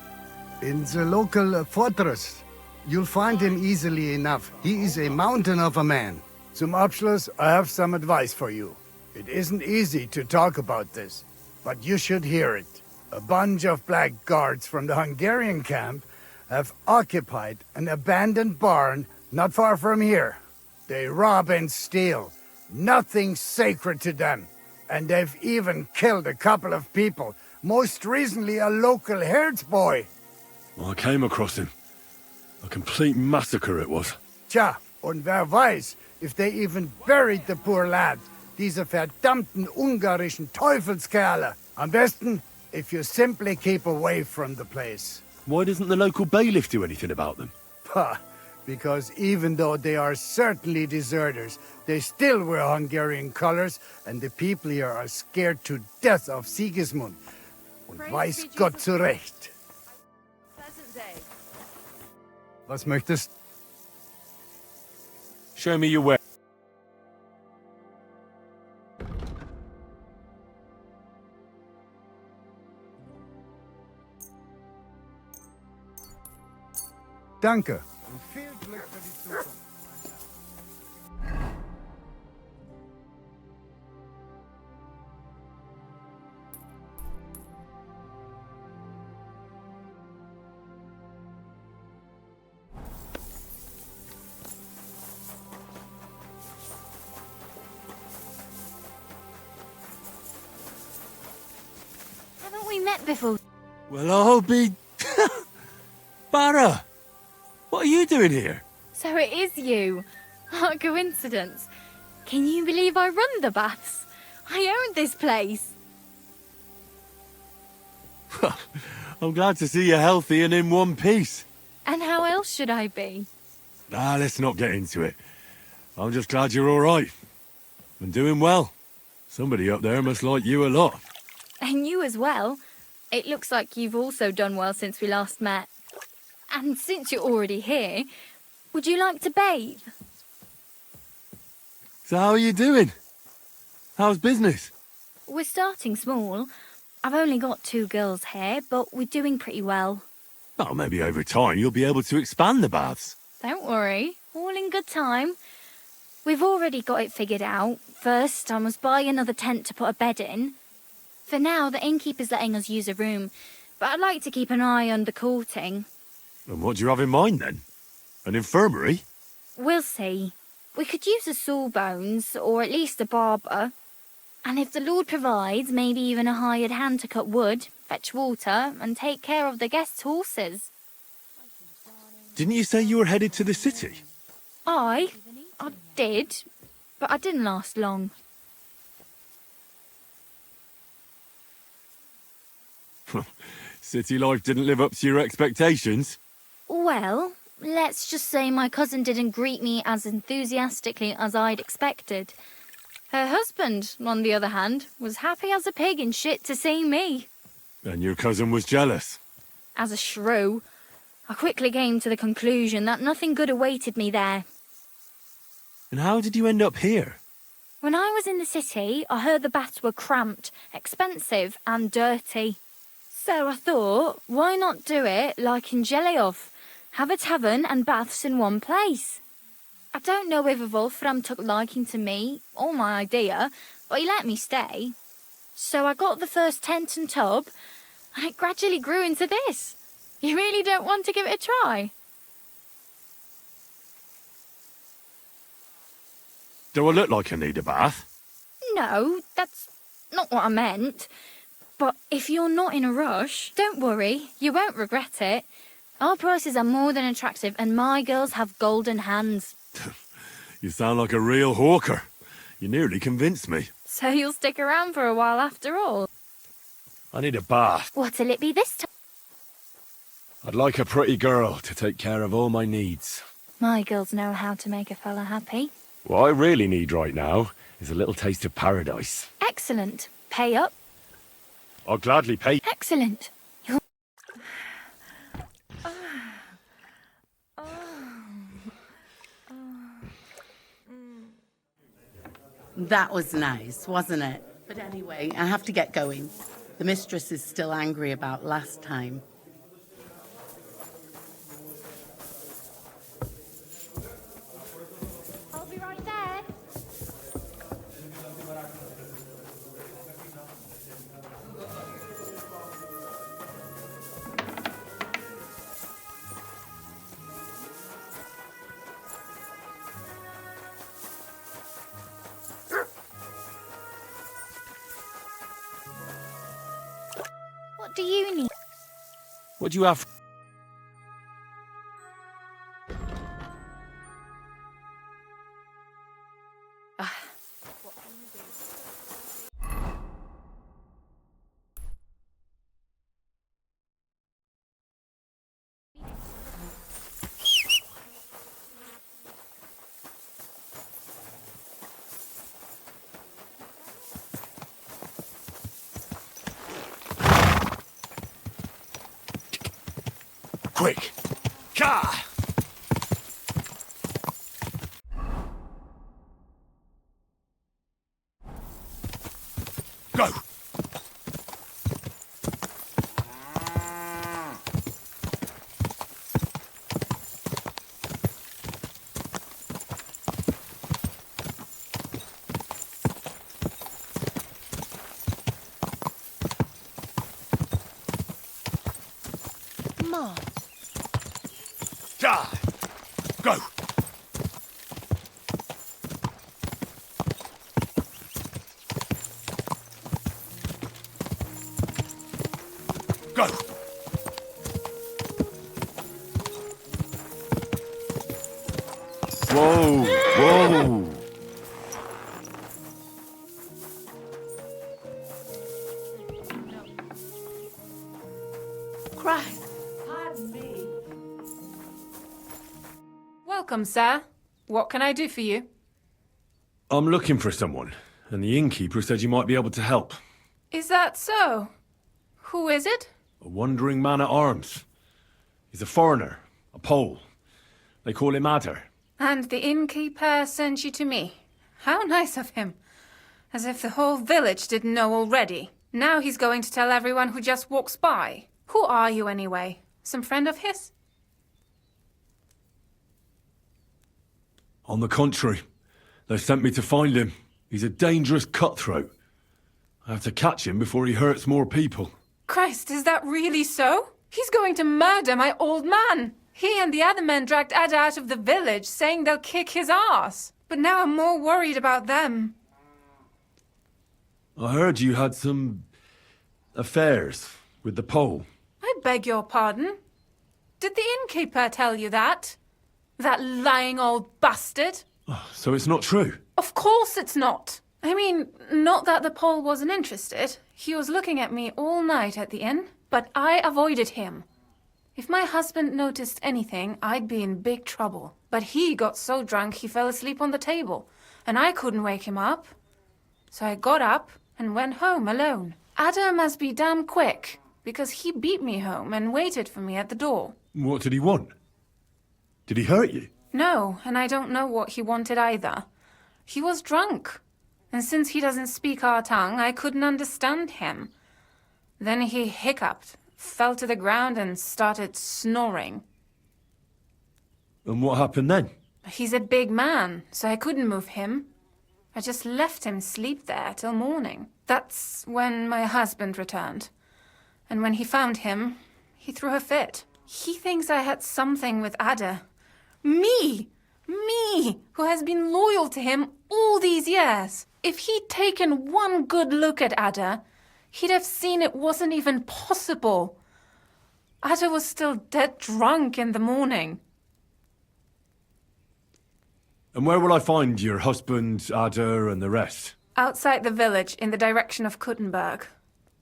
S12: In the local fortress. You'll find him easily enough. He is a mountain of a man. Zum Abschluss, I have some advice for you. It isn't easy to talk about this, but you should hear it. A bunch of black guards from the Hungarian camp have occupied an abandoned barn not far from here. They rob and steal. Nothing sacred to them. And they've even killed a couple of people, most recently a local herdsboy.
S1: Well, I came across him. A complete massacre it was.
S12: Tja, und wer weiß, if they even buried the poor lad. Diese verdammten ungarischen Teufelskerle. Am besten, if you simply keep away from the place.
S1: Why doesn't the local bailiff do anything about them?
S12: Pah, because even though they are certainly deserters, they still wear Hungarian colors, and the people here are scared to death of Sigismund. Und weiß Gott zu Recht. Was möchtest?
S1: Show me your way.
S12: Danke. Und viel Glück für die Zukunft.
S3: met before.
S4: Well, I'll be... Barra! What are you doing here?
S3: So it is you. What a coincidence. Can you believe I run the baths? I own this place.
S4: I'm glad to see you healthy and in one piece.
S3: And how else should I be?
S4: Let's not get into it. I'm just glad you're all right. And doing well. Somebody up there must like you a lot.
S3: And you as well. It looks like you've also done well since we last met. And since you're already here, would you like to bathe?
S4: So how are you doing? How's business?
S3: We're starting small. I've only got 2 girls here, but we're doing pretty well.
S4: Oh, maybe over time you'll be able to expand the baths.
S3: Don't worry, all in good time. We've already got it figured out. First, I must buy another tent to put a bed in. For now, the innkeeper's letting us use a room, but I'd like to keep an eye on the courting.
S4: And what do you have in mind then? An infirmary?
S3: We'll see. We could use a sawbones, or at least a barber. And if the Lord provides, maybe even a hired hand to cut wood, fetch water, and take care of the guests' horses.
S4: Didn't you say you were headed to the city?
S3: I did, but I didn't last long.
S4: City life didn't live up to your expectations?
S3: Well, let's just say my cousin didn't greet me as enthusiastically as I'd expected. Her husband, on the other hand, was happy as a pig in shit to see me.
S4: And your cousin was jealous?
S3: As a shrew, I quickly came to the conclusion that nothing good awaited me there.
S4: And how did you end up here?
S3: When I was in the city, I heard the baths were cramped, expensive and dirty. So I thought, why not do it like in Geliov? Have a tavern and baths in one place. I don't know whether Wolfram took liking to me or my idea, but he let me stay. So I got the first tent and tub, and it gradually grew into this. You really don't want to give it a try?
S4: Do I look like I need a bath?
S3: No, that's not what I meant. But if you're not in a rush, don't worry, you won't regret it. Our prices are more than attractive, and my girls have golden hands.
S4: You sound like a real hawker. You nearly convinced me.
S3: So you'll stick around for a while after all.
S4: I need a bath.
S3: What'll it be this time?
S1: I'd like a pretty girl to take care of all my needs.
S3: My girls know how to make a fella happy.
S1: What I really need right now is a little taste of paradise.
S3: Excellent. Pay up.
S1: I'll gladly pay.
S3: Excellent.
S13: That was nice, wasn't it? But anyway, I have to get going. The mistress is still angry about last time.
S3: I'll be right there. What do you need?
S4: What do you have?
S1: Quick! Ka! Go!
S13: Ma.
S1: Ja! Go! Go! Whoa! Whoa!
S13: Christ, pardon me.
S14: Welcome, sir. What can I do for you?
S1: I'm looking for someone, and the innkeeper said you might be able to help.
S14: Is that so? Who is it?
S1: A wandering man at arms. He's a foreigner, a Pole. They call him Adder.
S14: And the innkeeper sent you to me. How nice of him. As if the whole village didn't know already. Now he's going to tell everyone who just walks by. Who are you anyway? Some friend of his?
S1: On the contrary, they sent me to find him. He's a dangerous cutthroat. I have to catch him before he hurts more people.
S14: Christ, is that really so? He's going to murder my old man. He and the other men dragged Ada out of the village, saying they'll kick his ass. But now I'm more worried about them.
S1: I heard you had some affairs with the Pole.
S14: I beg your pardon? Did the innkeeper tell you that? That lying old bastard?
S1: So it's not true?
S14: Of course it's not. I mean, not that the Pole wasn't interested. He was looking at me all night at the inn, but I avoided him. If my husband noticed anything, I'd be in big trouble. But he got so drunk he fell asleep on the table, and I couldn't wake him up. So I got up and went home alone. Ada must be damn quick, because he beat me home and waited for me at the door.
S1: What did he want? Did he hurt you?
S14: No, and I don't know what he wanted either. He was drunk, and since he doesn't speak our tongue, I couldn't understand him. Then he hiccuped, fell to the ground and started snoring.
S1: And what happened then?
S14: He's a big man, so I couldn't move him. I just left him sleep there till morning. That's when my husband returned. And when he found him, he threw a fit. He thinks I had something with Ada. Me! Me, who has been loyal to him all these years. If he'd taken one good look at Ada, he'd have seen it wasn't even possible. Ada was still dead drunk in the morning.
S1: And where will I find your husband, Ada, and the rest?
S14: Outside the village, in the direction of Kuttenberg.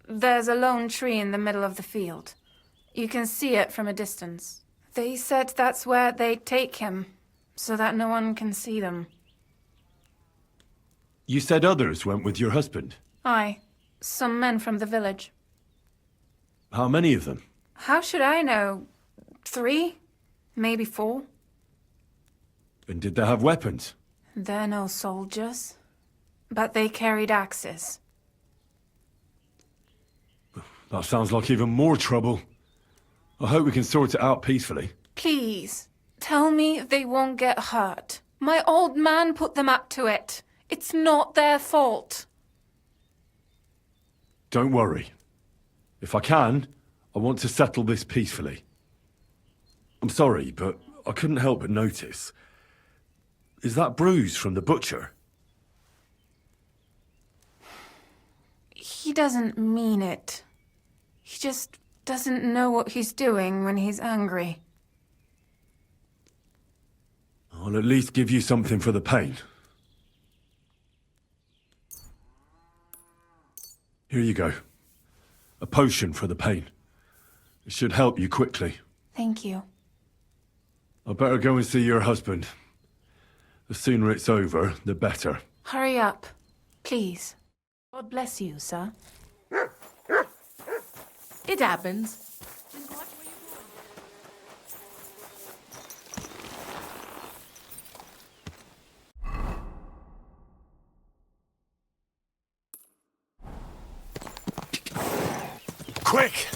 S14: There's a lone tree in the middle of the field. You can see it from a distance. They said that's where they'd take him, so that no one can see them.
S1: You said others went with your husband?
S14: Aye, some men from the village.
S1: How many of them?
S14: How should I know? 3? Maybe 4?
S1: And did they have weapons?
S14: They're no soldiers, but they carried axes.
S1: That sounds like even more trouble. I hope we can sort it out peacefully.
S14: Please, tell me they won't get hurt. My old man put them up to it. It's not their fault.
S1: Don't worry. If I can, I want to settle this peacefully. I'm sorry, but I couldn't help but notice. Is that bruise from the butcher?
S14: He doesn't mean it. He just doesn't know what he's doing when he's angry.
S1: I'll at least give you something for the pain. Here you go. A potion for the pain. It should help you quickly.
S14: Thank you.
S1: I better go and see your husband. The sooner it's over, the better.
S14: Hurry up, please. God bless you, sir.
S13: It happens.
S5: Quick!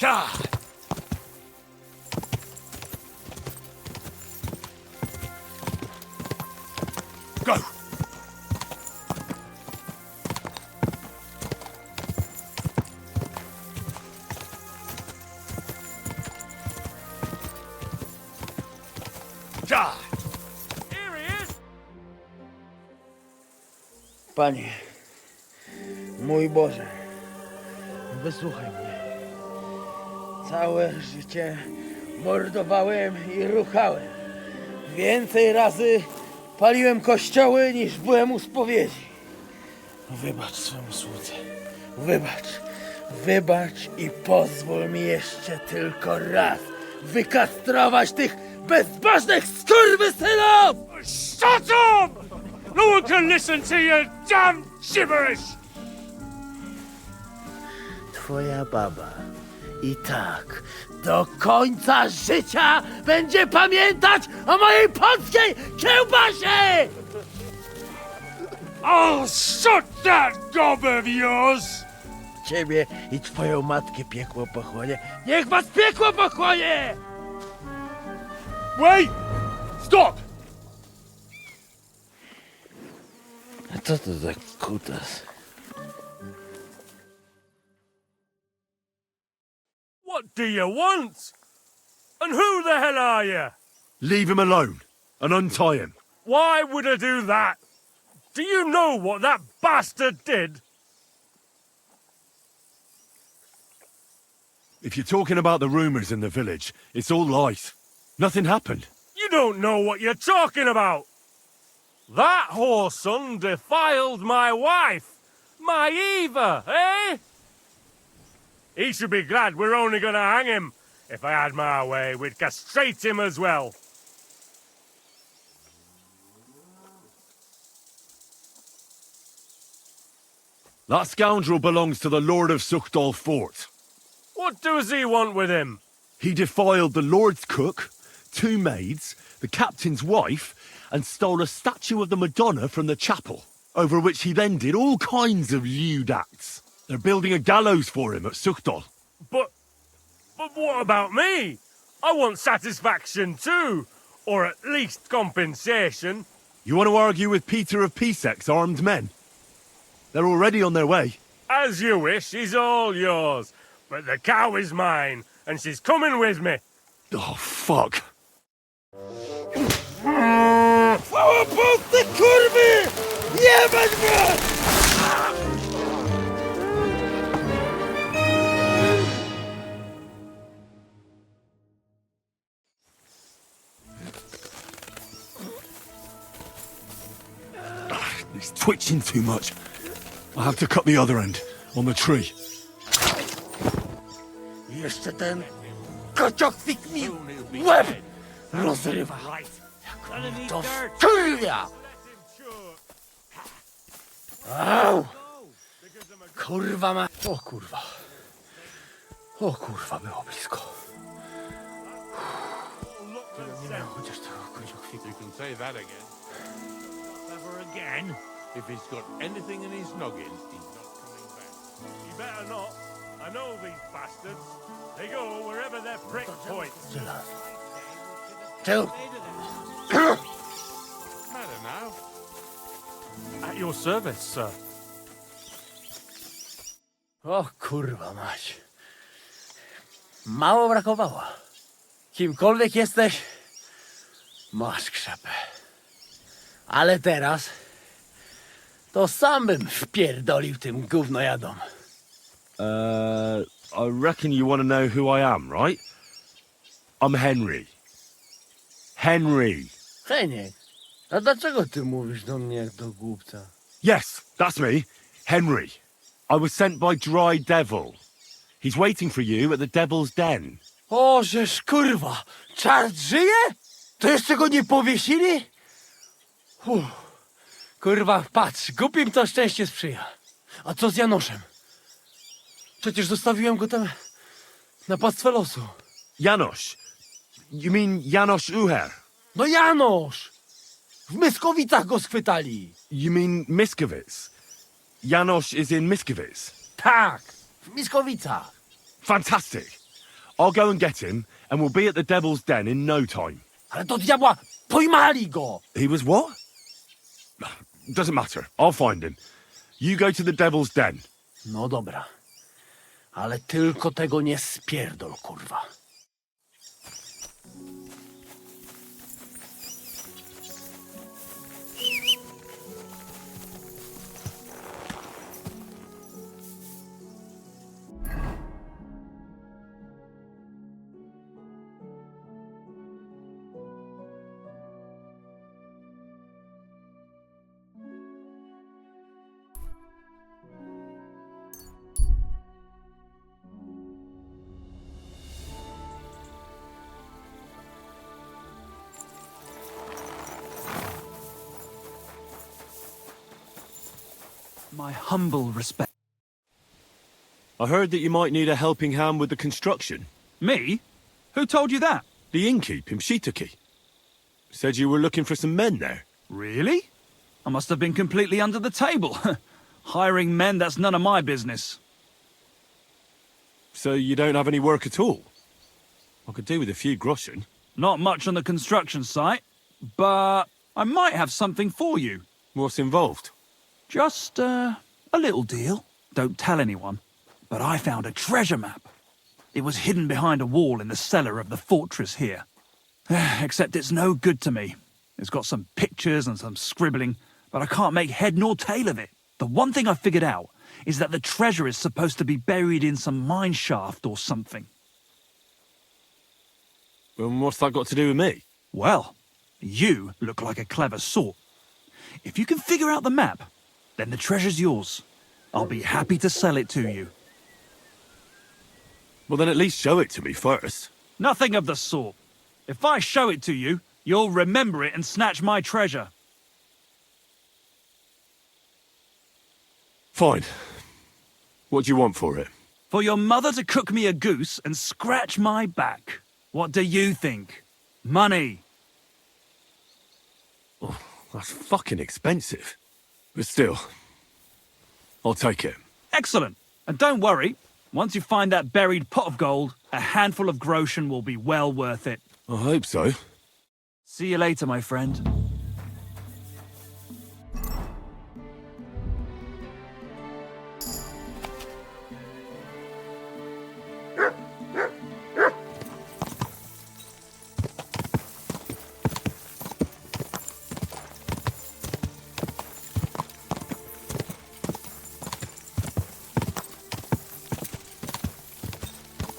S5: God! Go! God!
S15: Panie, mój Boże, wysłuchaj mnie. Całe życie mordowałem i ruchałem. Więcej razy paliłem kościoły, niż byłem u spowiedzi. Wybacz swemu słudze. Wybacz i pozwól mi jeszcze tylko raz wykastrować tych bezbożnych skurwysynów!
S6: Shut up! No one can listen to your damn gibberish!
S15: Twoja baba i tak do końca życia będzie pamiętać o mojej polskiej kiełbasie!
S6: I'll shut that gob of yours!
S15: Ciebie i twoją matkę piekło pochłonie. Niech was piekło pochłonie!
S6: Wait! Stop!
S15: A co to za kutas?
S6: What do you want? And who the hell are you?
S1: Leave him alone and untie him.
S6: Why would I do that? Do you know what that bastard did?
S1: If you're talking about the rumours in the village, it's all lies. Nothing happened.
S6: You don't know what you're talking about. That whoreson defiled my wife, my Eva, eh? He should be glad we're only gonna hang him. If I had my way, we'd castrate him as well.
S1: That scoundrel belongs to the Lord of Suchdal Fort.
S6: What does he want with him?
S1: He defiled the Lord's cook, 2 maids, the captain's wife, and stole a statue of the Madonna from the chapel, over which he then did all kinds of lewd acts. They're building a gallows for him at Suchdal.
S6: But what about me? I want satisfaction too, or at least compensation.
S1: You want to argue with Peter of Pisek's armed men? They're already on their way.
S6: As you wish, she's all yours. But the cow is mine, and she's coming with me.
S1: Oh, fuck.
S15: Chwała Polsce, kurwy! Jebać was!
S1: He's twitching too much. I have to cut the other end, on the tree.
S15: Jeszcze ten kociokwik mi łeb rozrywa. To wkurwia! Au! Kurwa ma... O kurwa. O kurwa, było blisko. Nie miał chociaż tego kociokwiku.
S10: You can say that again. Never again. If he's got anything in his noggin, he's not coming back.
S6: You better not. I know these bastards. They go wherever their prick points.
S15: Czemu?
S10: Matter now.
S6: At your service, sir.
S15: O kurwa mać. Mało brakowało. Kimkolwiek jesteś, masz krzepę. Ale teraz to sam bym wpierdolił tym gównojadom.
S1: I reckon you want to know who I am, right? I'm Henry. Henry.
S15: Heniek, a dlaczego ty mówisz do mnie jak do głupca?
S1: Yes, that's me. Henry. I was sent by Dry Devil. He's waiting for you at the Devil's Den.
S15: O, żeż kurwa, czart żyje? To jeszcze go nie powiesili? Kurwa, patrz, głupim to szczęście sprzyja. A co z Janoszem? Przecież zostawiłem go tam na pastwę losu.
S1: Janosz. You mean Janosz Uher?
S15: No Janosz! W Myskowicach go schwytali.
S1: You mean Miskovic? Janosz is in Miskovic?
S15: Tak, w Myskowicach.
S1: Fantastic. I'll go and get him, and we'll be at the Devil's Den in no time.
S15: Ale do diabła, pojmali go!
S1: He was what? Doesn't matter. I'll find him. You go to the Devil's Den.
S15: No dobra. Ale tylko tego nie spierdol, kurwa.
S16: My humble respect.
S1: I heard that you might need a helping hand with the construction.
S16: Me? Who told you that?
S1: The innkeep in Shitaki. Said you were looking for some men there.
S16: Really? I must have been completely under the table. Hiring men, that's none of my business.
S1: So you don't have any work at all? I could do with a few groschen.
S16: Not much on the construction site, but I might have something for you.
S1: What's involved?
S16: Just, a little deal. Don't tell anyone. But I found a treasure map. It was hidden behind a wall in the cellar of the fortress here. Except it's no good to me. It's got some pictures and some scribbling, but I can't make head nor tail of it. The one thing I figured out is that the treasure is supposed to be buried in some mine shaft or something.
S1: And what's that got to do with me?
S16: Well, you look like a clever sort. If you can figure out the map, then the treasure's yours. I'll be happy to sell it to you.
S1: Well, then at least show it to me first.
S16: Nothing of the sort. If I show it to you, you'll remember it and snatch my treasure.
S1: Fine. What do you want for it?
S16: For your mother to cook me a goose and scratch my back. What do you think? Money.
S1: Oh, that's fucking expensive. But still, I'll take it.
S16: Excellent. And don't worry, once you find that buried pot of gold, a handful of groschen will be well worth it.
S1: I hope so.
S16: See you later, my friend.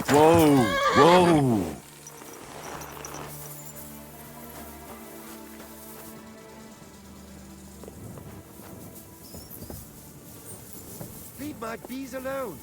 S1: Whoa! Whoa!
S5: Leave my bees alone.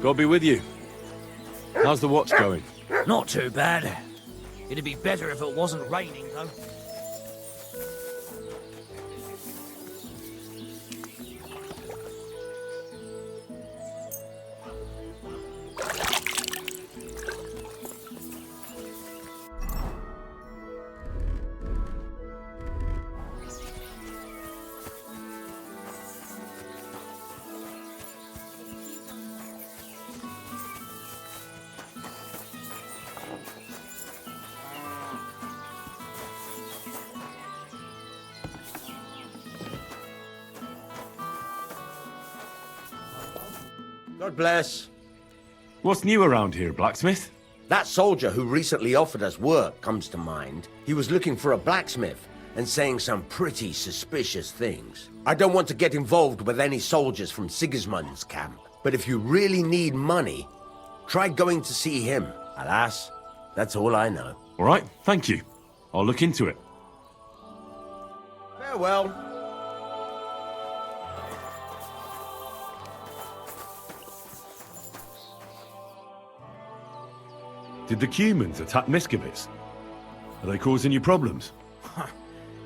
S1: God be with you. How's the watch going?
S17: Not too bad. It'd be better if it wasn't raining, though.
S5: God bless.
S1: What's new around here, blacksmith?
S5: That soldier who recently offered us work comes to mind. He was looking for a blacksmith and saying some pretty suspicious things. I don't want to get involved with any soldiers from Sigismund's camp, but if you really need money, try going to see him. Alas, that's all I know.
S1: All right, thank you. I'll look into it.
S5: Farewell.
S1: Did the Cumans attack Miskovitz? Are they causing you problems?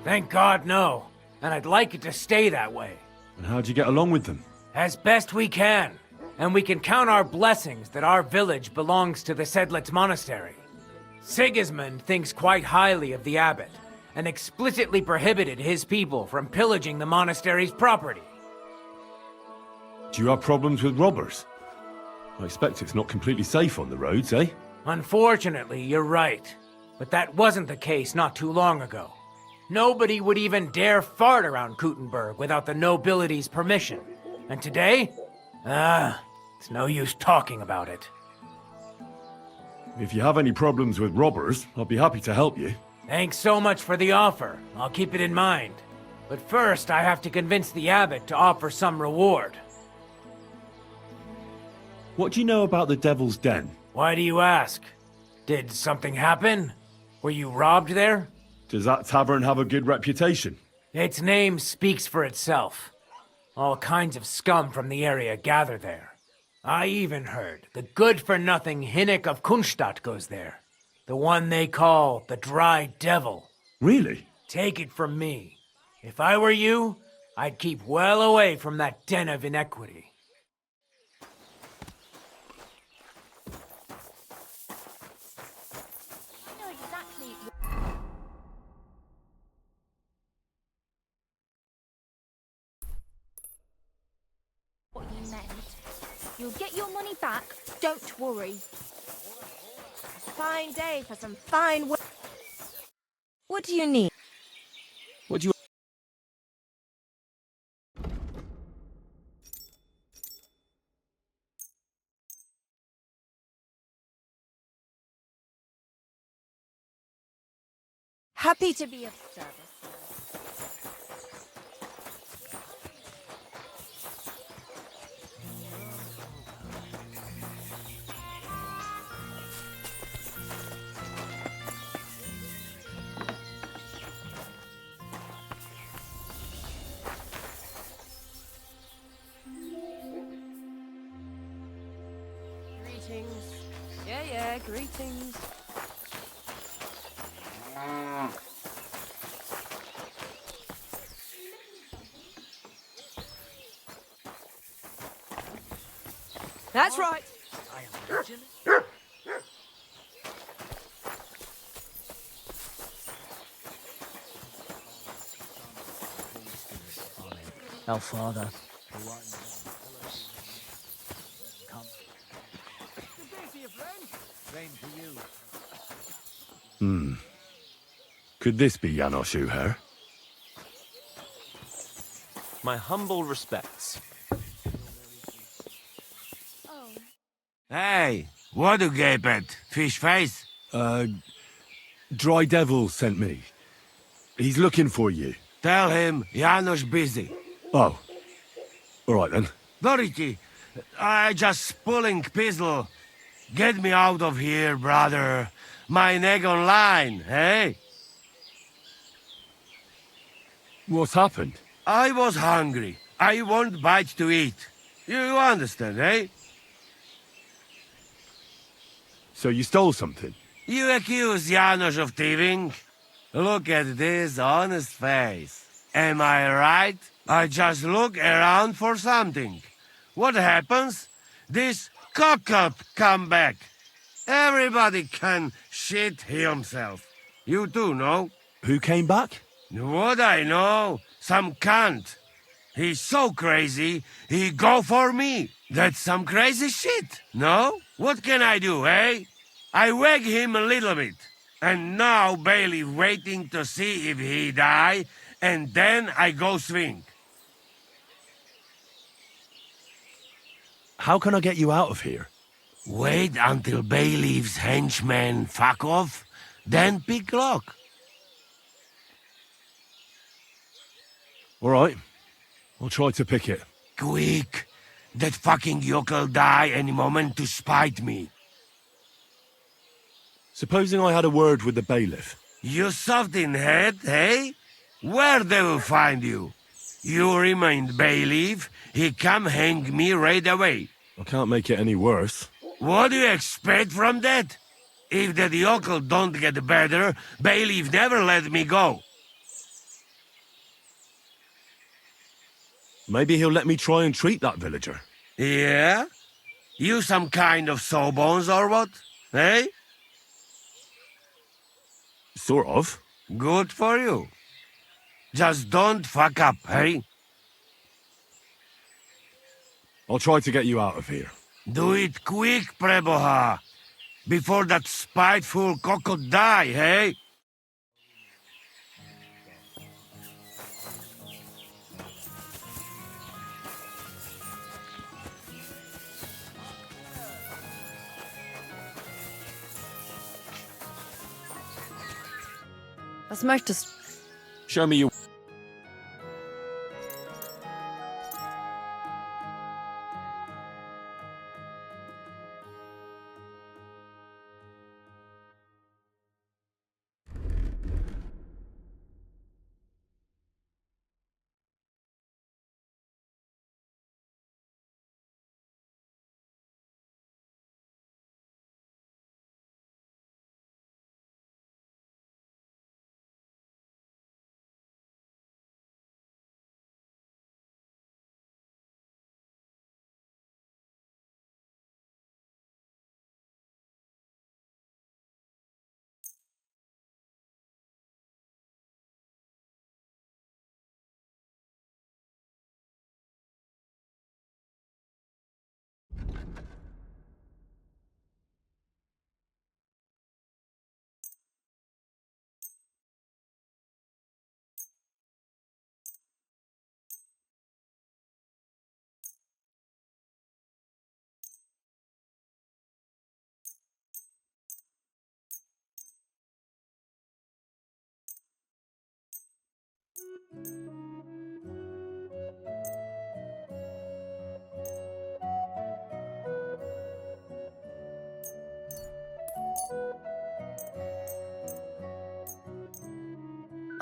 S17: Thank God, no. And I'd like it to stay that way.
S1: And how'd you get along with them?
S17: As best we can. And we can count our blessings that our village belongs to the Sedlitz Monastery. Sigismund thinks quite highly of the abbot, and explicitly prohibited his people from pillaging the monastery's property.
S1: Do you have problems with robbers? I expect it's not completely safe on the roads, eh?
S17: Unfortunately, you're right. But that wasn't the case not too long ago. Nobody would even dare fart around Kuttenberg without the nobility's permission. And today? It's no use talking about it.
S1: If you have any problems with robbers, I'll be happy to help you.
S17: Thanks so much for the offer. I'll keep it in mind. But first, I have to convince the abbot to offer some reward.
S1: What do you know about the Devil's Den?
S17: Why do you ask? Did something happen? Were you robbed there?
S1: Does that tavern have a good reputation?
S17: Its name speaks for itself. All kinds of scum from the area gather there. I even heard the good-for-nothing Hinnik of Kunstadt goes there. The one they call the Dry Devil.
S1: Really?
S17: Take it from me. If I were you, I'd keep well away from that den of inequity.
S3: What you meant. You'll get your money back, don't worry.
S9: Fine day for some fine work. What do you need?
S1: What do you...
S9: Happy to be of service.
S18: Greetings. Yeah, greetings. That's right. I am Legion.
S15: Our Father.
S1: Could this be Janos Uher?
S7: My humble respects.
S5: Hey, what you gape at? Fish face?
S1: Dry Devil sent me. He's looking for you.
S5: Tell him Janos busy.
S1: Oh. All right then.
S5: Dority, I just pulling pistol. Get me out of here, brother. My neck on line, hey?
S1: What's happened?
S5: I was hungry. I want bite to eat. You understand, eh?
S1: So you stole something?
S5: You accuse Janos of thieving? Look at this honest face. Am I right? I just look around for something. What happens? This cock-up come back. Everybody can shit himself. You too, no?
S1: Who came back?
S5: What I know? Some cunt. He's so crazy, he go for me. That's some crazy shit, no? What can I do, eh? I wag him a little bit. And now Bailey waiting to see if he die, and then I go swing.
S1: How can I get you out of here?
S5: Wait until Bailey's henchmen fuck off, then pick lock.
S1: All right. I'll try to pick it.
S5: Quick! That fucking yokel die any moment to spite me.
S1: Supposing I had a word with the bailiff.
S5: You soft in head, hey? Where they will find you? You remind bailiff, he come hang me right away.
S1: I can't make it any worse.
S5: What do you expect from that? If that yokel don't get better, bailiff never let me go.
S1: Maybe he'll let me try and treat that villager.
S5: Yeah? You some kind of sawbones or what? Eh?
S1: Sort of.
S5: Good for you. Just don't fuck up, eh?
S1: I'll try to get you out of here.
S5: Do it quick, Preboha. Before that spiteful cock die, eh?
S18: Was möchtest
S1: Show me your...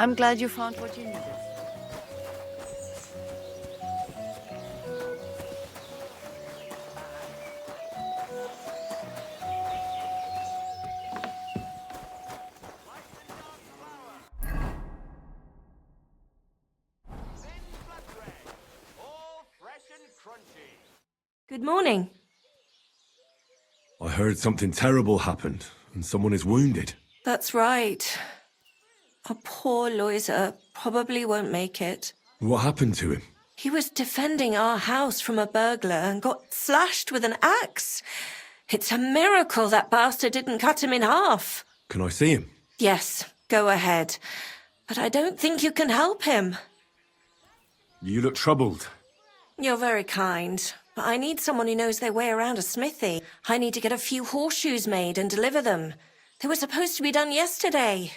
S18: I'm glad you found what you needed.
S9: Good morning.
S1: I heard something terrible happened, and someone is wounded.
S9: That's right. Our poor Loiser probably won't make it.
S1: What happened to him?
S9: He was defending our house from a burglar and got slashed with an axe. It's a miracle that bastard didn't cut him in half.
S1: Can I see him?
S9: Yes, go ahead. But I don't think you can help him.
S1: You look troubled.
S9: You're very kind, but I need someone who knows their way around a smithy. I need to get a few horseshoes made and deliver them. They were supposed to be done yesterday.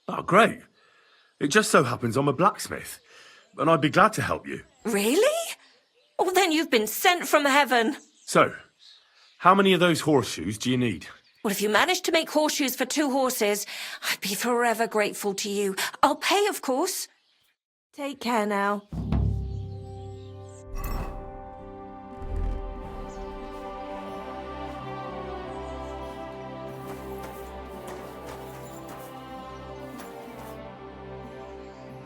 S1: Oh, great. It just so happens I'm a blacksmith, and I'd be glad to help you.
S9: Really? Well, then you've been sent from heaven.
S1: So, how many of those horseshoes do you need?
S9: Well, if you manage to make horseshoes for 2 horses, I'd be forever grateful to you. I'll pay, of course. Take care now.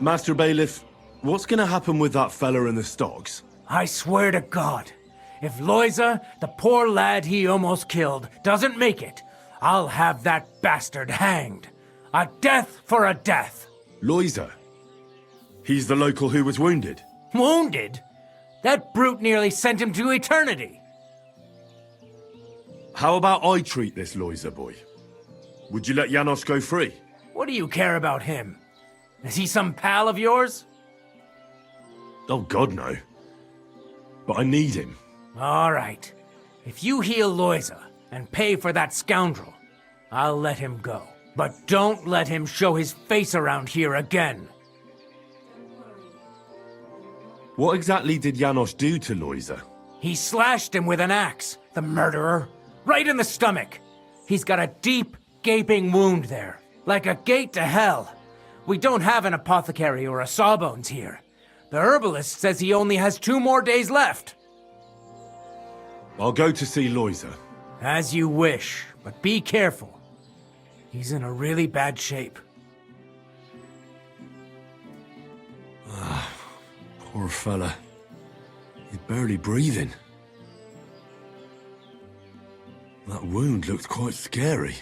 S1: Master Bailiff, what's going to happen with that fella in the stocks?
S17: I swear to God, if Loiser, the poor lad he almost killed, doesn't make it, I'll have that bastard hanged. A death for a death.
S1: Loiser? He's the local who was wounded?
S17: Wounded? That brute nearly sent him to eternity.
S1: How about I treat this Loiser boy? Would you let Janos go free?
S17: What do you care about him? Is he some pal of yours?
S1: Oh, God, no. But I need him.
S17: All right. If you heal Loiser and pay for that scoundrel, I'll let him go. But don't let him show his face around here again.
S1: What exactly did Janos do to Loiser?
S17: He slashed him with an axe, the murderer, right in the stomach. He's got a deep, gaping wound there, like a gate to hell. We don't have an apothecary or a sawbones here. The herbalist says he only has 2 more days left.
S1: I'll go to see Loiser.
S17: As you wish, but be careful. He's in a really bad shape.
S1: Ah, poor fella. He's barely breathing. That wound looked quite scary.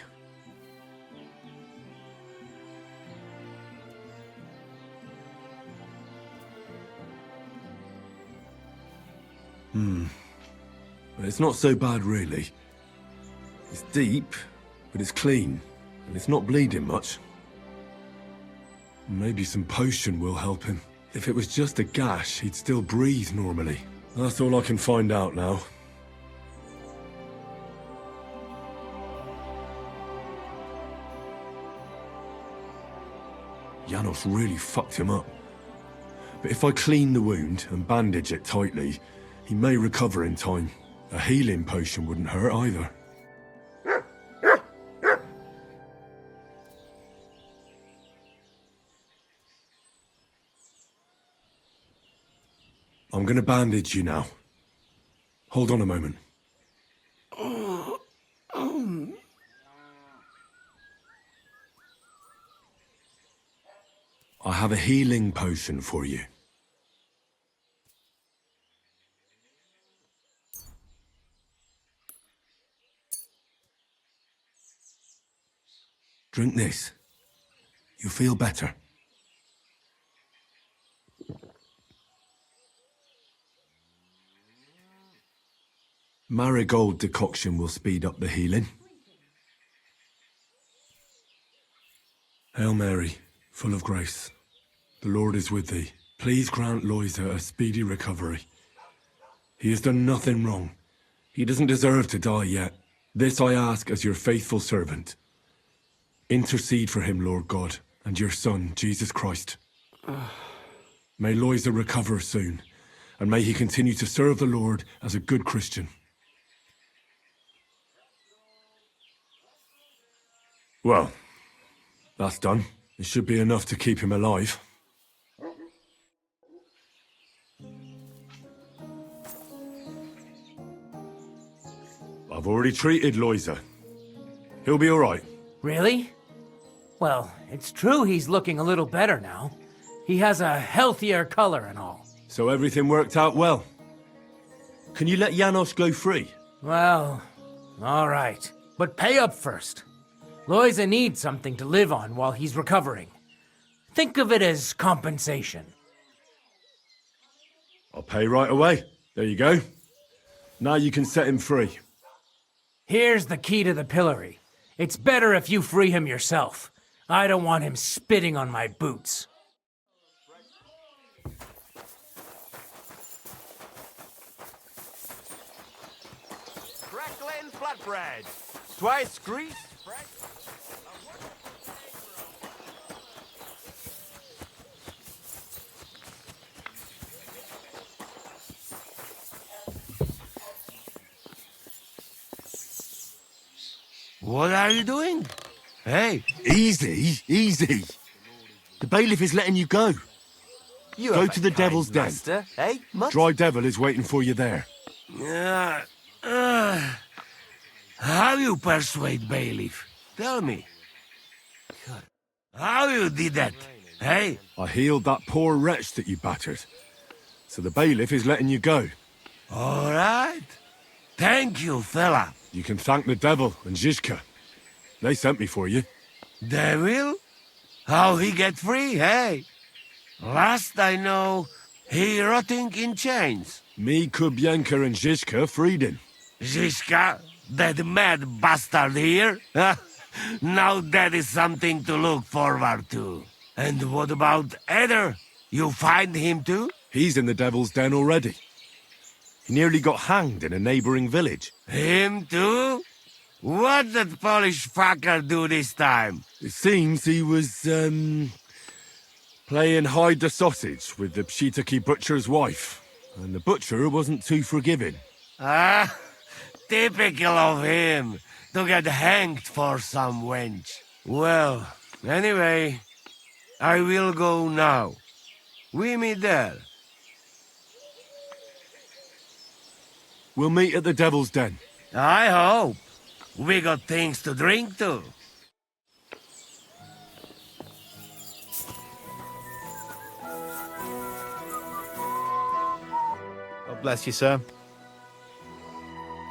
S1: It's not so bad, really. It's deep, but it's clean, and it's not bleeding much. Maybe some potion will help him. If it was just a gash, he'd still breathe normally. That's all I can find out now. Janos really fucked him up. But if I clean the wound and bandage it tightly, he may recover in time. A healing potion wouldn't hurt either. I'm gonna bandage you now. Hold on a moment. I have a healing potion for you. Drink this. You'll feel better. Marigold decoction will speed up the healing. Hail Mary, full of grace. The Lord is with thee. Please grant Loiser a speedy recovery. He has done nothing wrong. He doesn't deserve to die yet. This I ask as your faithful servant. Intercede for him, Lord God, and your son, Jesus Christ. May Loisa recover soon, and may he continue to serve the Lord as a good Christian. Well, that's done. It should be enough to keep him alive. I've already treated Loisa. He'll be all right.
S17: Really? Well, it's true he's looking a little better now. He has a healthier color and all.
S1: So everything worked out well. Can you let Janos go free?
S17: Well, all right. But pay up first. Loisa needs something to live on while he's recovering. Think of it as compensation.
S1: I'll pay right away. There you go. Now you can set him free.
S17: Here's the key to the pillory. It's better if you free him yourself. I don't want him spitting on my boots.
S2: Crackling flatbread. Twice greased, fresh.
S5: What are you doing? Hey.
S1: Easy, easy. The bailiff is letting you go.
S2: You
S1: go
S2: have
S1: to
S2: a
S1: the
S2: kind
S1: Devil's Den.
S2: master, eh, Mutt?
S1: Dry Devil is waiting for you there.
S5: How you persuade bailiff? Tell me. How you did that? Hey?
S1: I healed that poor wretch that you battered. So the bailiff is letting you go.
S5: All right. Thank you, fella.
S1: You can thank the devil and Zizka. They sent me for you.
S5: Devil? How he get free, hey? Last I know, he rotting in chains.
S1: Me, Kubienka, and Zizka freed him.
S5: Zizka? That mad bastard here? Now that is something to look forward to. And what about Eder? You find him too?
S1: He's in the Devil's Den already. He nearly got hanged in a neighboring village.
S5: Him too? What did Polish fucker do this time?
S1: It seems he was, playing hide the sausage with the Pshitaki butcher's wife. And the butcher wasn't too forgiving.
S5: Ah, typical of him. To get hanged for some wench. Well, anyway, I will go now. We meet there.
S1: We'll meet at the Devil's Den.
S5: I hope. We got things to drink too.
S2: God bless you, sir.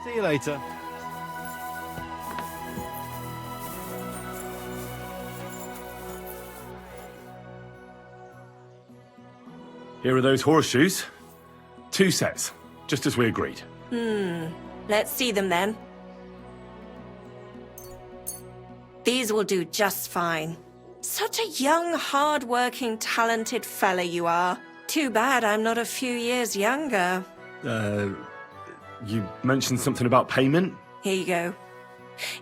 S2: See you later.
S1: Here are those horseshoes. 2 sets, just as we agreed.
S9: Let's see them then. These will do just fine. Such a young, hard-working, talented fella you are. Too bad I'm not a few years younger.
S1: You mentioned something about payment?
S9: Here you go.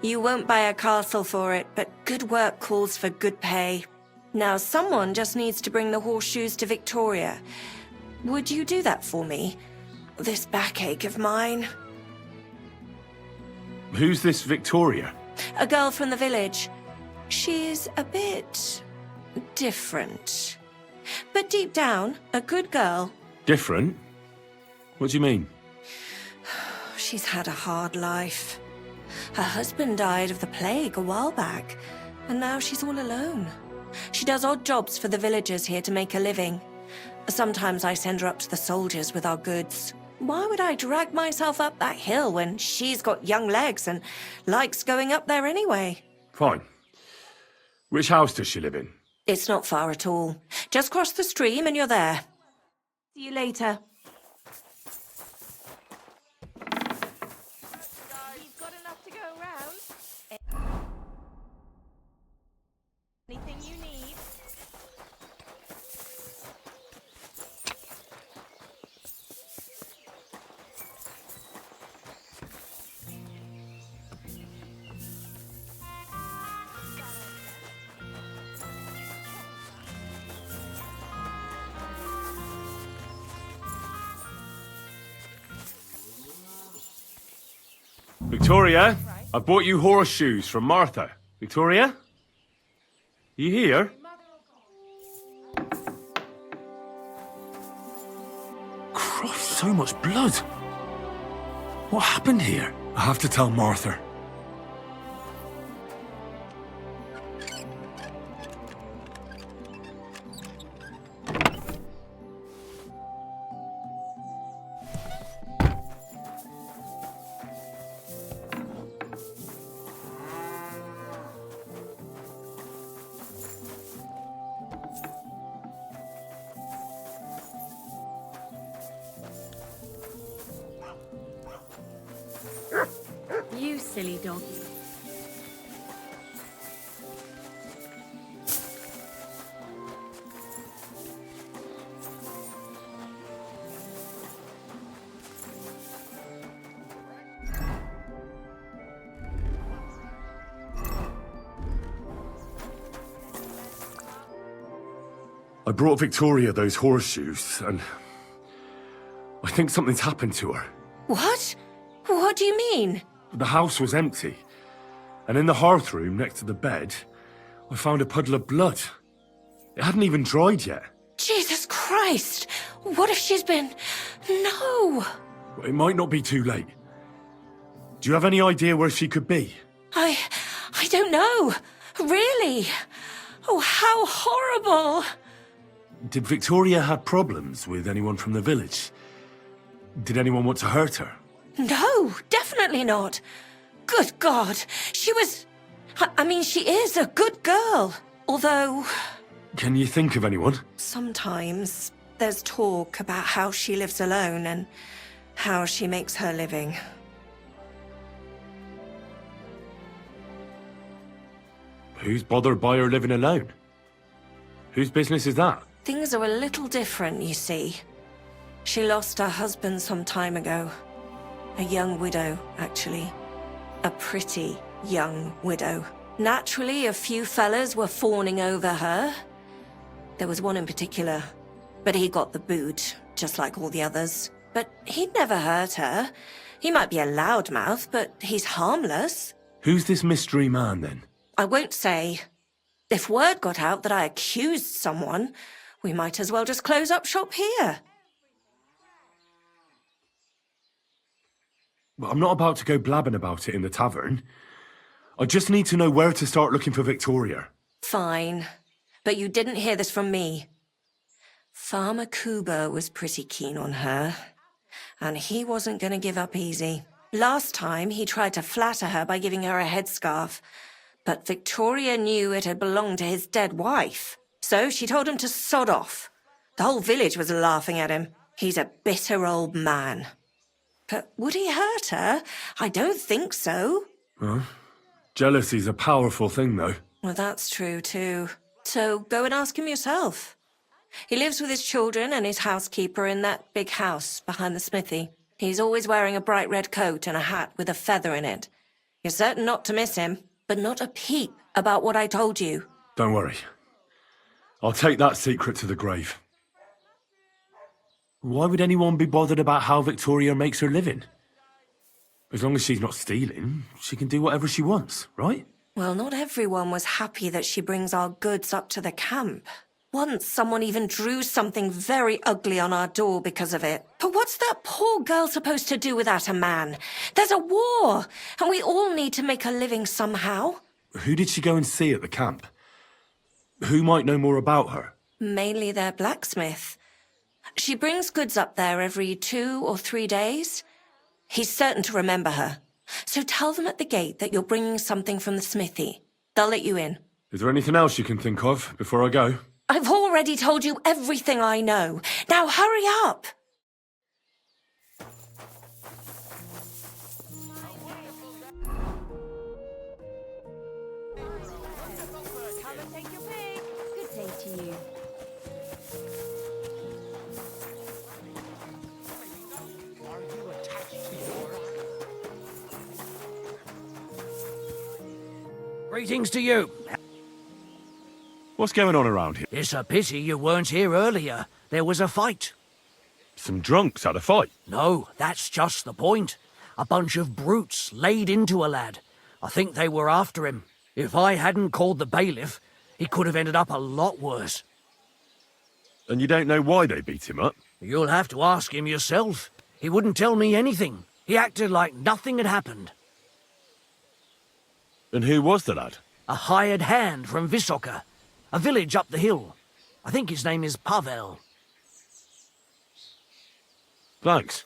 S9: You won't buy a castle for it, but good work calls for good pay. Now, someone just needs to bring the horseshoes to Victoria. Would you do that for me? This backache of mine.
S1: Who's this Victoria?
S9: A girl from the village. She's a bit different. But deep down, a good girl.
S1: Different? What do you mean?
S9: She's had a hard life. Her husband died of the plague a while back, and now she's all alone. She does odd jobs for the villagers here to make a living. Sometimes I send her up to the soldiers with our goods. Why would I drag myself up that hill when she's got young legs and likes going up there anyway?
S1: Fine. Which house does she live in?
S9: It's not far at all. Just cross the stream and you're there. See you later.
S11: You've got enough to go around. Anything you need?
S4: Victoria, I bought you horseshoes from Martha. Victoria? You here?
S1: Christ, so much blood. What happened here? I have to tell Martha.
S13: You silly doggy.
S1: I brought Victoria those horseshoes, and I think something's happened to her.
S9: What? What do you mean?
S1: The house was empty, and in the hearth room next to the bed, I found a puddle of blood. It hadn't even dried yet.
S9: Jesus Christ! What if she's been... No!
S1: It might not be too late. Do you have any idea where she could be?
S9: I don't know. Really? Oh, how horrible!
S1: Did Victoria have problems with anyone from the village? Did anyone want to hurt her?
S9: No, definitely not. Good God, she was... I mean, she is a good girl. Although...
S1: Can you think of anyone?
S9: Sometimes there's talk about how she lives alone and how she makes her living.
S1: Who's bothered by her living alone? Whose business is that?
S9: Things are a little different, you see. She lost her husband some time ago. A young widow, actually. A pretty young widow. Naturally, a few fellas were fawning over her. There was one in particular, but he got the boot, just like all the others. But he'd never hurt her. He might be a loudmouth, but he's harmless.
S1: Who's this mystery man, then?
S9: I won't say. If word got out that I accused someone, we might as well just close up shop here.
S1: Well, I'm not about to go blabbing about it in the tavern. I just need to know where to start looking for Victoria.
S9: Fine. But you didn't hear this from me. Farmer Kuba was pretty keen on her. And he wasn't going to give up easy. Last time, he tried to flatter her by giving her a headscarf. But Victoria knew it had belonged to his dead wife. So she told him to sod off. The whole village was laughing at him. He's a bitter old man. But would he hurt her? I don't think so.
S1: Well, jealousy's a powerful thing, though.
S9: Well, that's true, too. So go and ask him yourself. He lives with his children and his housekeeper in that big house behind the smithy. He's always wearing a bright red coat and a hat with a feather in it. You're certain not to miss him, but not a peep about what I told you.
S1: Don't worry. I'll take that secret to the grave. Why would anyone be bothered about how Victoria makes her living? As long as she's not stealing, she can do whatever she wants, right?
S9: Well, not everyone was happy that she brings our goods up to the camp. Once, someone even drew something very ugly on our door because of it. But what's that poor girl supposed to do without a man? There's a war, and we all need to make a living somehow.
S1: Who did she go and see at the camp? Who might know more about her?
S9: Mainly their blacksmith. She brings goods up there every 2 or 3 days. He's certain to remember her. So tell them at the gate that you're bringing something from the smithy. They'll let you in.
S1: Is there anything else you can think of before I go?
S9: I've already told you everything I know. Now hurry up!
S11: Come and take your pick. Good day to you.
S19: Greetings to you.
S1: What's going on around here?
S19: It's a pity you weren't here earlier. There was a fight.
S1: Some drunks had a fight.
S19: No, that's just the point. A bunch of brutes laid into a lad. I think they were after him. If I hadn't called the bailiff, he could have ended up a lot worse.
S1: And you don't know why they beat him up?
S19: You'll have to ask him yourself. He wouldn't tell me anything. He acted like nothing had happened.
S1: And who was the lad?
S19: A hired hand from Visoka, a village up the hill. I think his name is Pavel.
S1: Thanks.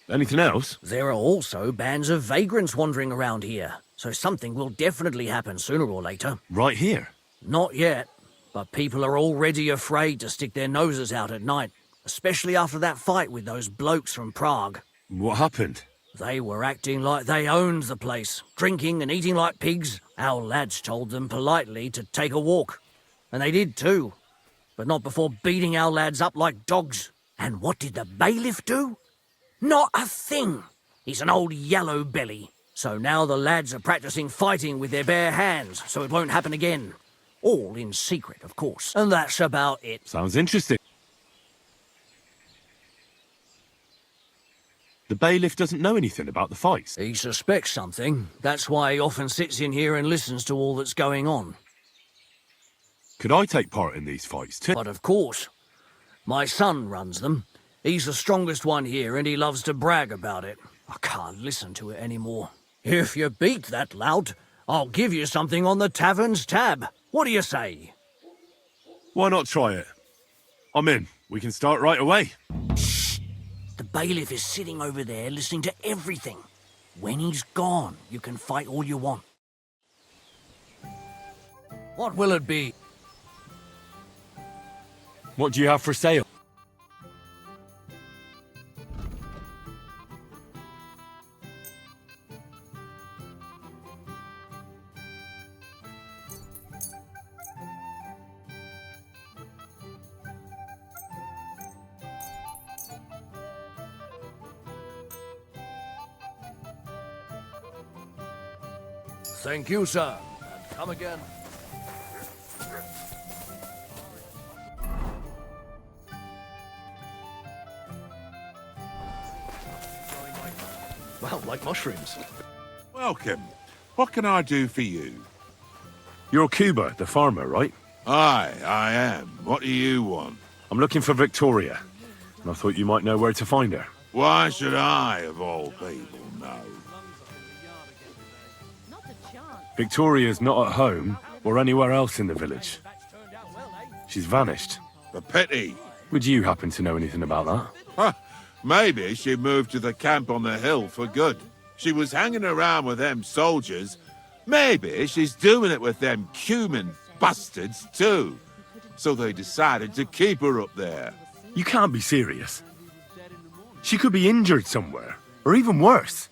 S1: Anything else?
S19: There are also bands of vagrants wandering around here, so something will definitely happen sooner or later.
S1: Right here?
S19: Not yet, but people are already afraid to stick their noses out at night, especially after that fight with those blokes from Prague.
S1: What happened?
S19: They were acting like they owned the place, drinking and eating like pigs. Our lads told them politely to take a walk, and they did too, but not before beating our lads up like dogs. And what did the bailiff do? Not a thing. He's an old yellow belly. So now the lads are practicing fighting with their bare hands, so it won't happen again. All in secret, of course. And that's about it.
S1: Sounds interesting. The bailiff doesn't know anything about the fights.
S19: He suspects something. That's why he often sits in here and listens to all that's going on.
S1: Could I take part in these fights too?
S19: But of course. My son runs them. He's the strongest one here, and he loves to brag about it. I can't listen to it anymore. If you beat that lout, I'll give you something on the tavern's tab. What do you say?
S1: Why not try it? I'm in. We can start right away.
S19: Shh! The bailiff is sitting over there listening to everything. When he's gone, you can fight all you want. What will it be?
S1: What do you have for sale?
S19: Thank you, sir. And come again.
S1: Well, like mushrooms.
S10: Welcome. What can I do for you?
S1: You're Cuba, the farmer, right?
S10: Aye, I am. What do you want?
S1: I'm looking for Victoria, and I thought you might know where to find her.
S10: Why should I, of all people, know?
S1: Victoria's not at home or anywhere else in the village. She's vanished.
S10: A pity.
S1: Would you happen to know anything about that?
S10: Huh. Maybe she moved to the camp on the hill for good. She was hanging around with them soldiers. Maybe she's doing it with them cumin bastards too. So they decided to keep her up there.
S1: You can't be serious. She could be injured somewhere, or even worse.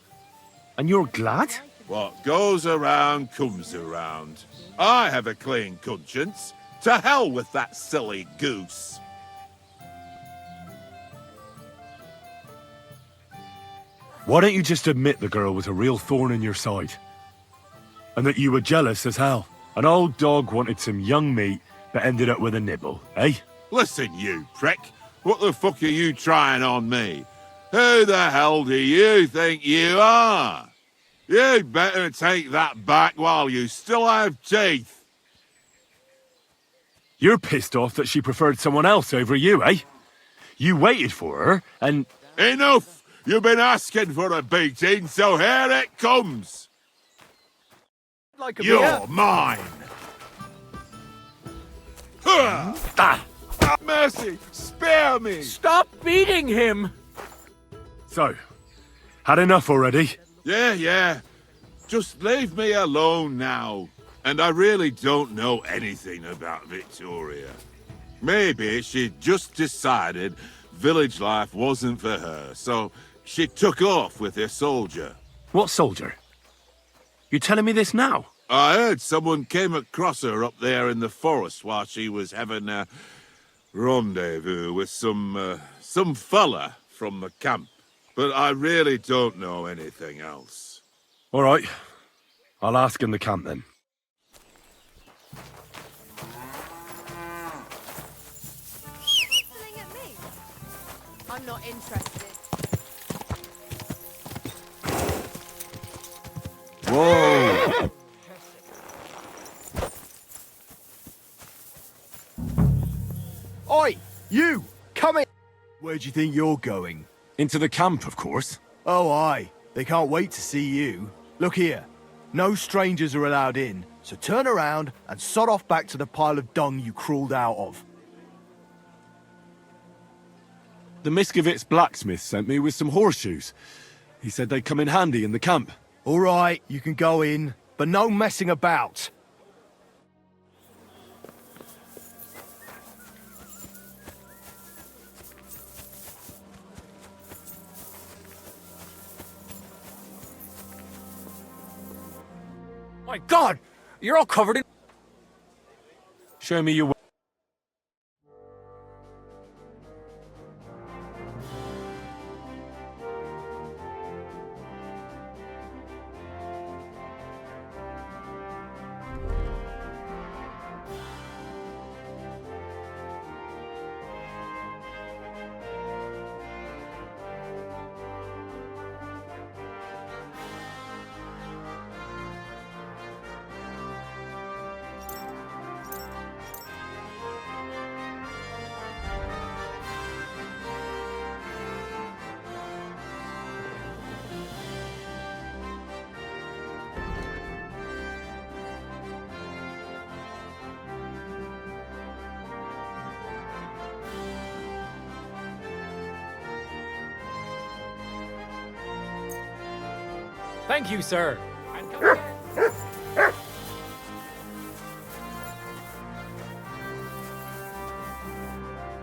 S1: And you're glad?
S10: What goes around comes around. I have a clean conscience. To hell with that silly goose.
S1: Why don't you just admit the girl was a real thorn in your side? And that you were jealous as hell. An old dog wanted some young meat, but ended up with a nibble, eh?
S10: Listen, you prick. What the fuck are you trying on me? Who the hell do you think you are? You'd better take that back while you still have teeth.
S1: You're pissed off that she preferred someone else over you, eh? You waited for her, and...
S10: Enough! You've been asking for a beating, so here it comes!
S2: Like a
S10: You're
S2: beer.
S10: mine! Mercy! Spare me!
S17: Stop beating him!
S1: So, had enough already?
S10: Yeah. Just leave me alone now. And I really don't know anything about Victoria. Maybe she just decided village life wasn't for her, so she took off with her soldier.
S1: What soldier? You're telling me this now?
S10: I heard someone came across her up there in the forest while she was having a rendezvous with some fella from the camp. But I really don't know anything else.
S1: All right. I'll ask in the camp then.
S11: I'm not interested.
S1: Whoa!
S2: Oi! You! Come in! Where do you think you're going?
S1: Into the camp, of course.
S2: Oh, aye. They can't wait to see you. Look here. No strangers are allowed in, so turn around and sod off back to the pile of dung you crawled out of.
S1: The Miskovitz blacksmith sent me with some horseshoes. He said they'd come in handy in the camp.
S2: All right, you can go in, but no messing about.
S17: My God! You're all covered in...
S1: Show me your...
S17: Thank you, sir.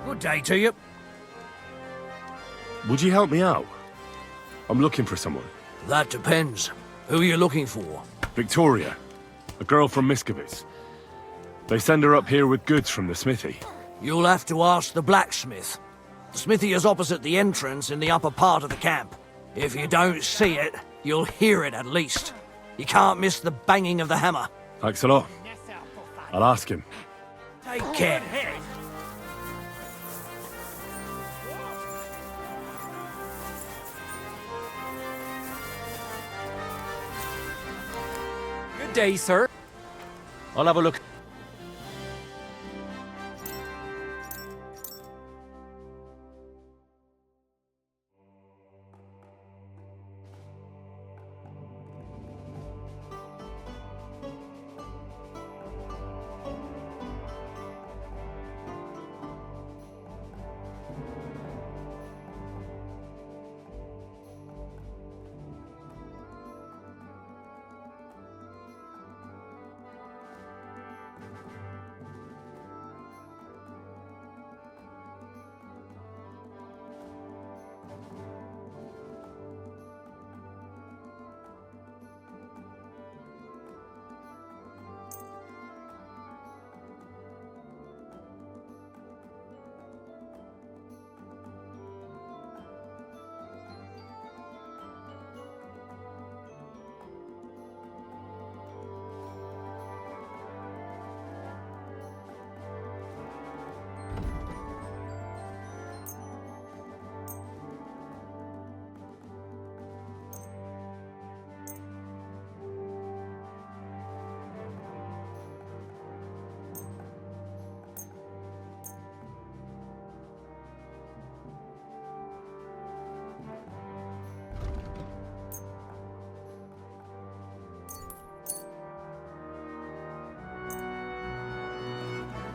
S19: Good day to you.
S1: Would you help me out? I'm looking for someone.
S19: That depends. Who are you looking for?
S1: Victoria. A girl from Miskovitz. They send her up here with goods from the smithy.
S19: You'll have to ask the blacksmith. The smithy is opposite the entrance in the upper part of the camp. If you don't see it, you'll hear it at least. You can't miss the banging of the hammer.
S1: Thanks a lot. I'll ask him.
S19: Take care.
S17: Good day, sir.
S1: I'll have a look.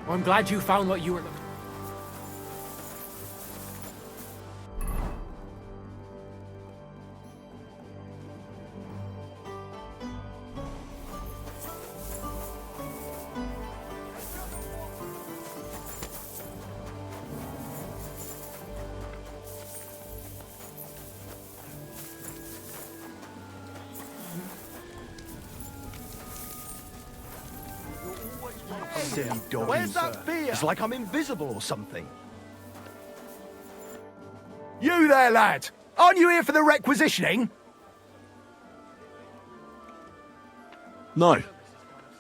S17: Well, I'm glad you found what you were looking for.
S2: Silly dog. Where's that beer? It's like I'm invisible or something. You there, lad! Aren't you here for the requisitioning?
S1: No.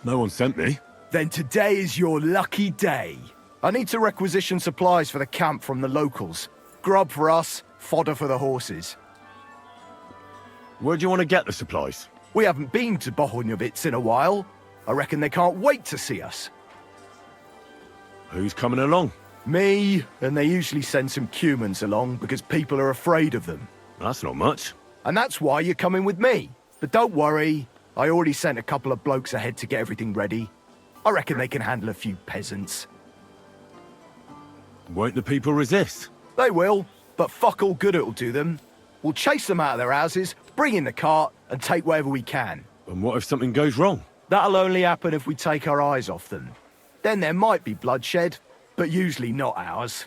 S1: No one sent me.
S2: Then today is your lucky day. I need to requisition supplies for the camp from the locals. Grub for us, fodder for the horses.
S1: Where do you want to get the supplies?
S2: We haven't been to Bohunjovitz in a while. I reckon they can't wait to see us.
S1: Who's coming along?
S2: Me, and they usually send some Cumans along because people are afraid of them.
S1: That's not much.
S2: And that's why you're coming with me. But don't worry, I already sent a couple of blokes ahead to get everything ready. I reckon they can handle a few peasants.
S1: Won't the people resist?
S2: They will, but fuck all good it'll do them. We'll chase them out of their houses, bring in the cart, and take whatever we can.
S1: And what if something goes wrong?
S2: That'll only happen if we take our eyes off them. Then there might be bloodshed, but usually not ours.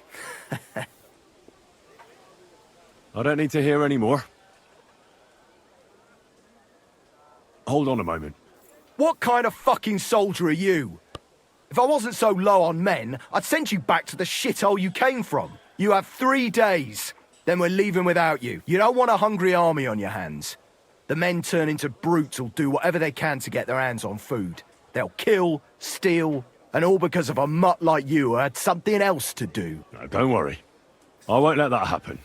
S1: I don't need to hear any more. Hold on a moment.
S2: What kind of fucking soldier are you? If I wasn't so low on men, I'd send you back to the shithole you came from. You have 3 days. Then we're leaving without you. You don't want a hungry army on your hands. The men turn into brutes who'll do whatever they can to get their hands on food. They'll kill, steal, and all because of a mutt like you who had something else to do.
S1: No, don't worry. I won't let that happen.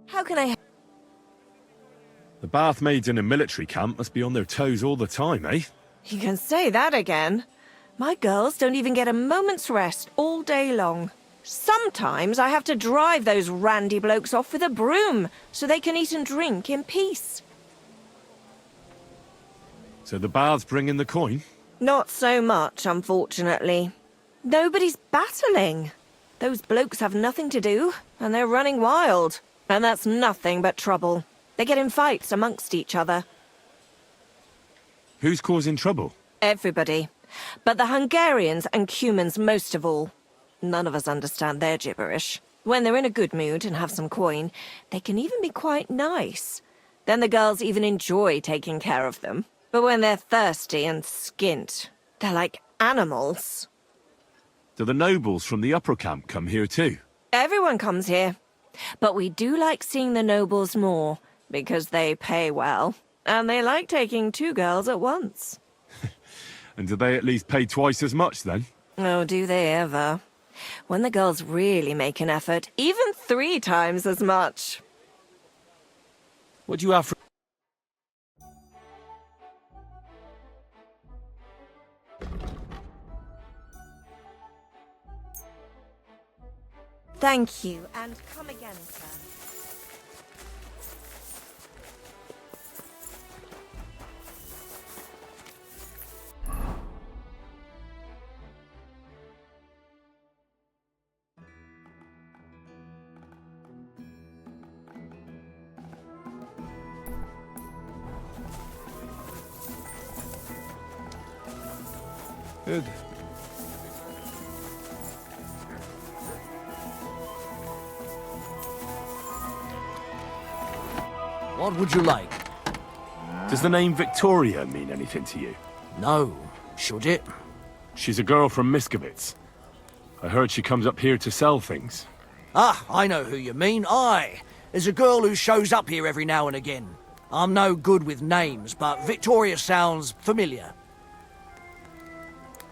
S20: How can I...
S1: The bath maids in a military camp must be on their toes all the time, eh?
S20: You can say that again. My girls don't even get a moment's rest all day long. Sometimes I have to drive those randy blokes off with a broom so they can eat and drink in peace.
S1: So the baths bring in the coin?
S20: Not so much, unfortunately. Nobody's battling. Those blokes have nothing to do, and they're running wild. And that's nothing but trouble. They get in fights amongst each other.
S1: Who's causing trouble?
S20: Everybody. But the Hungarians and Cumans most of all. None of us understand their gibberish. When they're in a good mood and have some coin, they can even be quite nice. Then the girls even enjoy taking care of them. But when they're thirsty and skint, they're like animals.
S1: Do the nobles from the upper camp come here too?
S20: Everyone comes here. But we do like seeing the nobles more, because they pay well. And they like taking 2 girls at once.
S1: And do they at least pay twice as much then?
S20: Oh, do they ever? When the girls really make an effort, even 3 times as much.
S1: What do you have for...
S20: Thank you, and come again, sir.
S1: Good.
S19: What would you like?
S1: Does the name Victoria mean anything to you?
S19: No. Should it?
S1: She's a girl from Miskovitz. I heard she comes up here to sell things.
S19: Ah, I know who you mean. Aye. There's a girl who shows up here every now and again. I'm no good with names, but Victoria sounds familiar.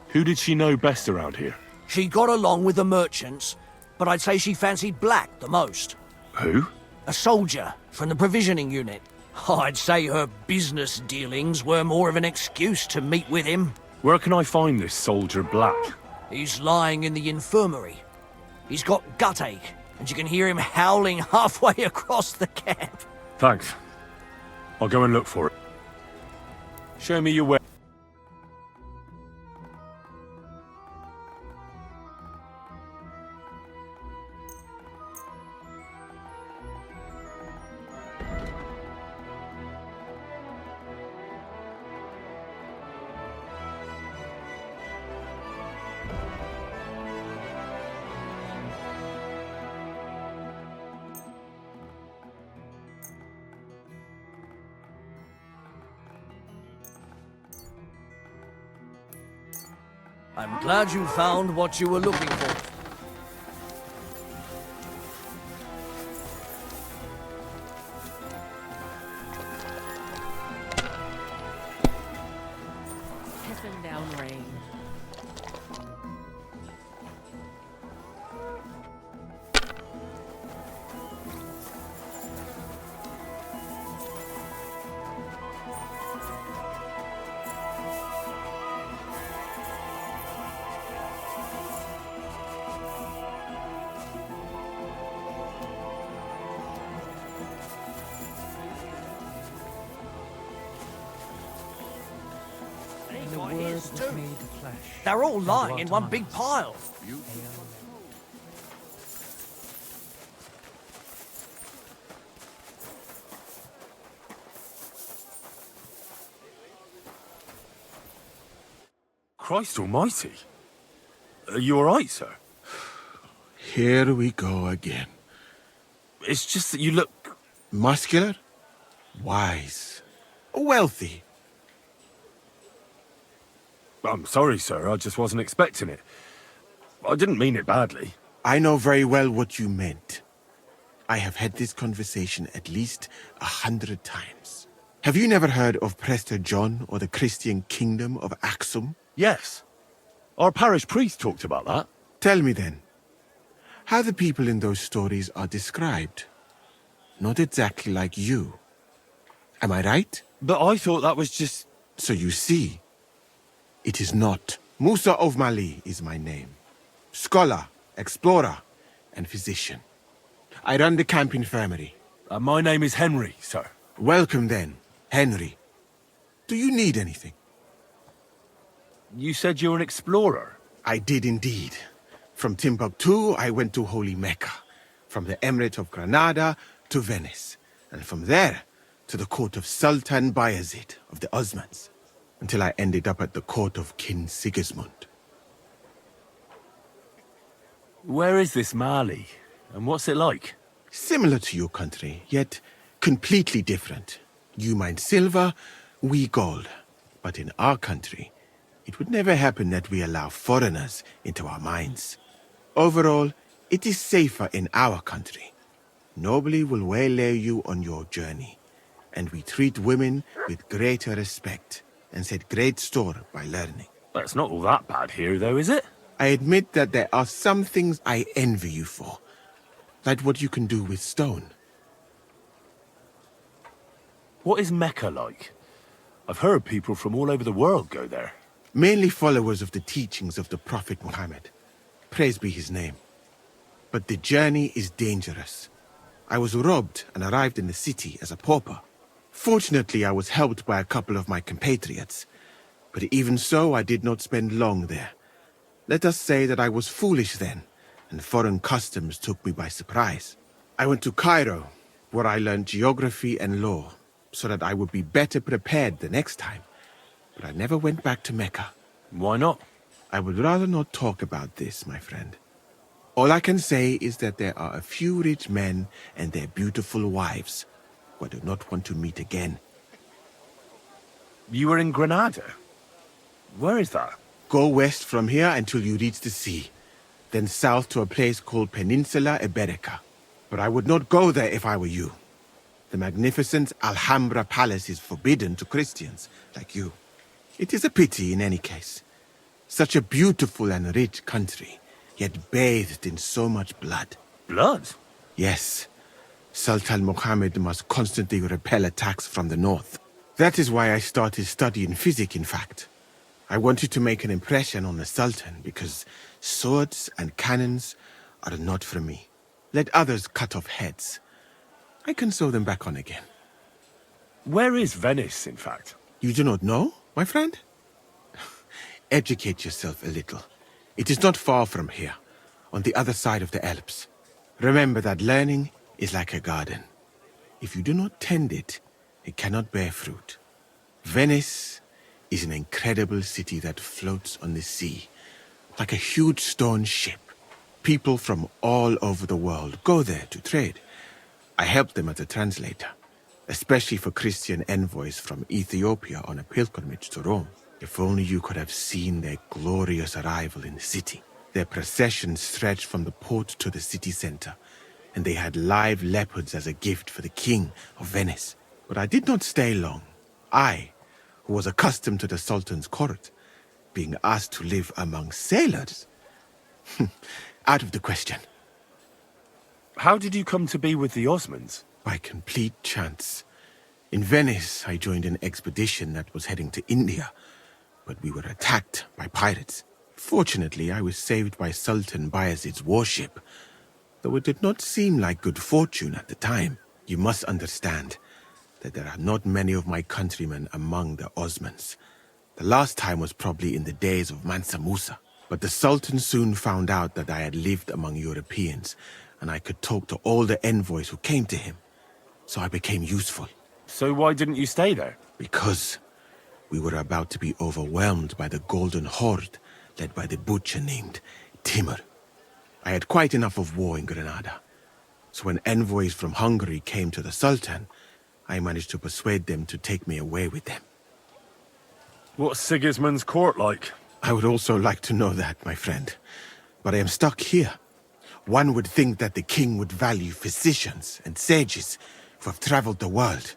S1: Who did she know best around here?
S19: She got along with the merchants, but I'd say she fancied Black the most.
S1: Who?
S19: A soldier from the provisioning unit. I'd say her business dealings were more of an excuse to meet with him.
S1: Where can I find this soldier Black?
S19: He's lying in the infirmary. He's got gut ache, and you can hear him howling halfway across the camp.
S1: Thanks. I'll go and look for it. Show me your way.
S19: I'm glad you found what you were looking for.
S18: Tipping down rain.
S19: They're all lying in one big pile.
S1: Christ almighty. Are you all right, sir?
S21: Here we go again.
S1: It's just that you look...
S21: muscular, wise, wealthy.
S1: I'm sorry, sir. I just wasn't expecting it. I didn't mean it badly.
S21: I know very well what you meant. I have had this conversation at least 100 times. Have you never heard of Prester John or the Christian Kingdom of Axum?
S1: Yes. Our parish priest talked about that.
S21: Tell me then, how the people in those stories are described. Not exactly like you. Am I right?
S1: But I thought that was just...
S21: So you see, it is not. Musa of Mali is my name. Scholar, explorer, and physician. I run the camp infirmary.
S1: My name is Henry, sir.
S21: Welcome then, Henry. Do you need anything?
S1: You said you're an explorer.
S21: I did indeed. From Timbuktu, I went to Holy Mecca. From the Emirate of Granada to Venice. And from there to the court of Sultan Bayezid of the Osmans. Until I ended up at the court of King Sigismund.
S1: Where is this Mali? And what's it like?
S21: Similar to your country, yet completely different. You mine silver, we gold. But in our country, it would never happen that we allow foreigners into our mines. Overall, it is safer in our country. Nobody will waylay you on your journey. And we treat women with greater respect and set great store by learning.
S1: That's not all that bad here, though, is it?
S21: I admit that there are some things I envy you for. Like what you can do with stone.
S1: What is Mecca like? I've heard people from all over the world go there.
S21: Mainly followers of the teachings of the Prophet Muhammad. Praise be his name. But the journey is dangerous. I was robbed and arrived in the city as a pauper. Fortunately, I was helped by a couple of my compatriots. But even so, I did not spend long there. Let us say that I was foolish then, and foreign customs took me by surprise. I went to Cairo, where I learned geography and law, so that I would be better prepared the next time. But I never went back to Mecca.
S1: Why not?
S21: I would rather not talk about this, my friend. All I can say is that there are a few rich men and their beautiful wives who I do not want to meet again.
S1: You were in Granada? Where is that?
S21: Go west from here until you reach the sea. Then south to a place called Peninsula Iberica. But I would not go there if I were you. The magnificent Alhambra Palace is forbidden to Christians like you. It is a pity in any case. Such a beautiful and rich country, yet bathed in so much blood.
S1: Blood?
S21: Yes. Sultan Mohammed must constantly repel attacks from the north. That is why I started studying physics, in fact. I wanted to make an impression on the Sultan because swords and cannons are not for me. Let others cut off heads. I can sew them back on again.
S1: Where is Venice, in fact?
S21: You do not know, my friend? Educate yourself a little. It is not far from here, on the other side of the Alps. Remember that learning is like a garden. If you do not tend it, it cannot bear fruit. Venice is an incredible city that floats on the sea, like a huge stone ship. People from all over the world go there to trade. I helped them as a translator, especially for Christian envoys from Ethiopia on a pilgrimage to Rome. If only you could have seen their glorious arrival in the city. Their procession stretched from the port to the city center, and they had live leopards as a gift for the King of Venice. But I did not stay long. I, who was accustomed to the Sultan's court, being asked to live among sailors? Out of the question.
S1: How did you come to be with the Osmonds?
S21: By complete chance. In Venice, I joined an expedition that was heading to India, but we were attacked by pirates. Fortunately, I was saved by Sultan Bayezid's warship, though it did not seem like good fortune at the time. You must understand that there are not many of my countrymen among the Osmans. The last time was probably in the days of Mansa Musa. But the Sultan soon found out that I had lived among Europeans, and I could talk to all the envoys who came to him. So I became useful.
S1: So why didn't you stay there?
S21: Because we were about to be overwhelmed by the Golden Horde, led by the butcher named Timur. I had quite enough of war in Granada. So when envoys from Hungary came to the Sultan, I managed to persuade them to take me away with them.
S1: What's Sigismund's court like?
S21: I would also like to know that, my friend. But I am stuck here. One would think that the king would value physicians and sages who have traveled the world.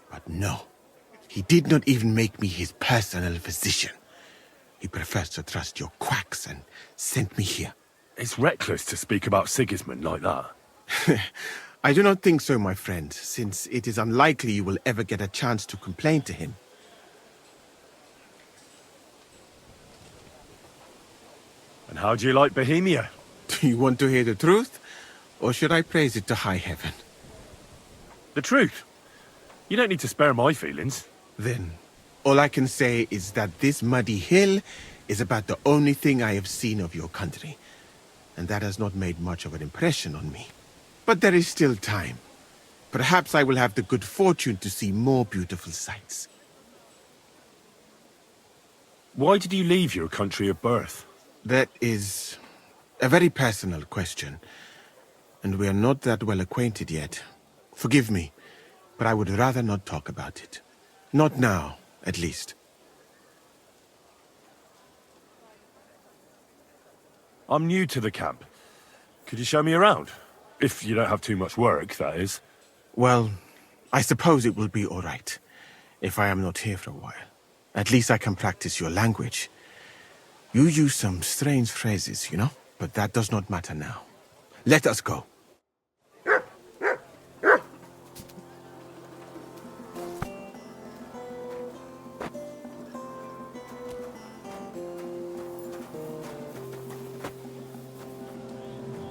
S21: But no. He did not even make me his personal physician. He prefers to trust your quacks and sent me here.
S1: It's reckless to speak about Sigismund like that.
S21: I do not think so, my friend, since it is unlikely you will ever get a chance to complain to him.
S1: And how do you like Bohemia?
S21: Do you want to hear the truth? Or should I praise it to high heaven?
S1: The truth. You don't need to spare my feelings.
S21: Then, all I can say is that this muddy hill is about the only thing I have seen of your country. And that has not made much of an impression on me. But there is still time. Perhaps I will have the good fortune to see more beautiful sights.
S1: Why did you leave your country of birth?
S21: That is a very personal question. And we are not that well acquainted yet. Forgive me, but I would rather not talk about it. Not now, at least.
S1: I'm new to the camp. Could you show me around? If you don't have too much work, that is.
S21: Well, I suppose it will be all right, if I am not here for a while. At least I can practice your language. You use some strange phrases, you know? But that does not matter now. Let us go.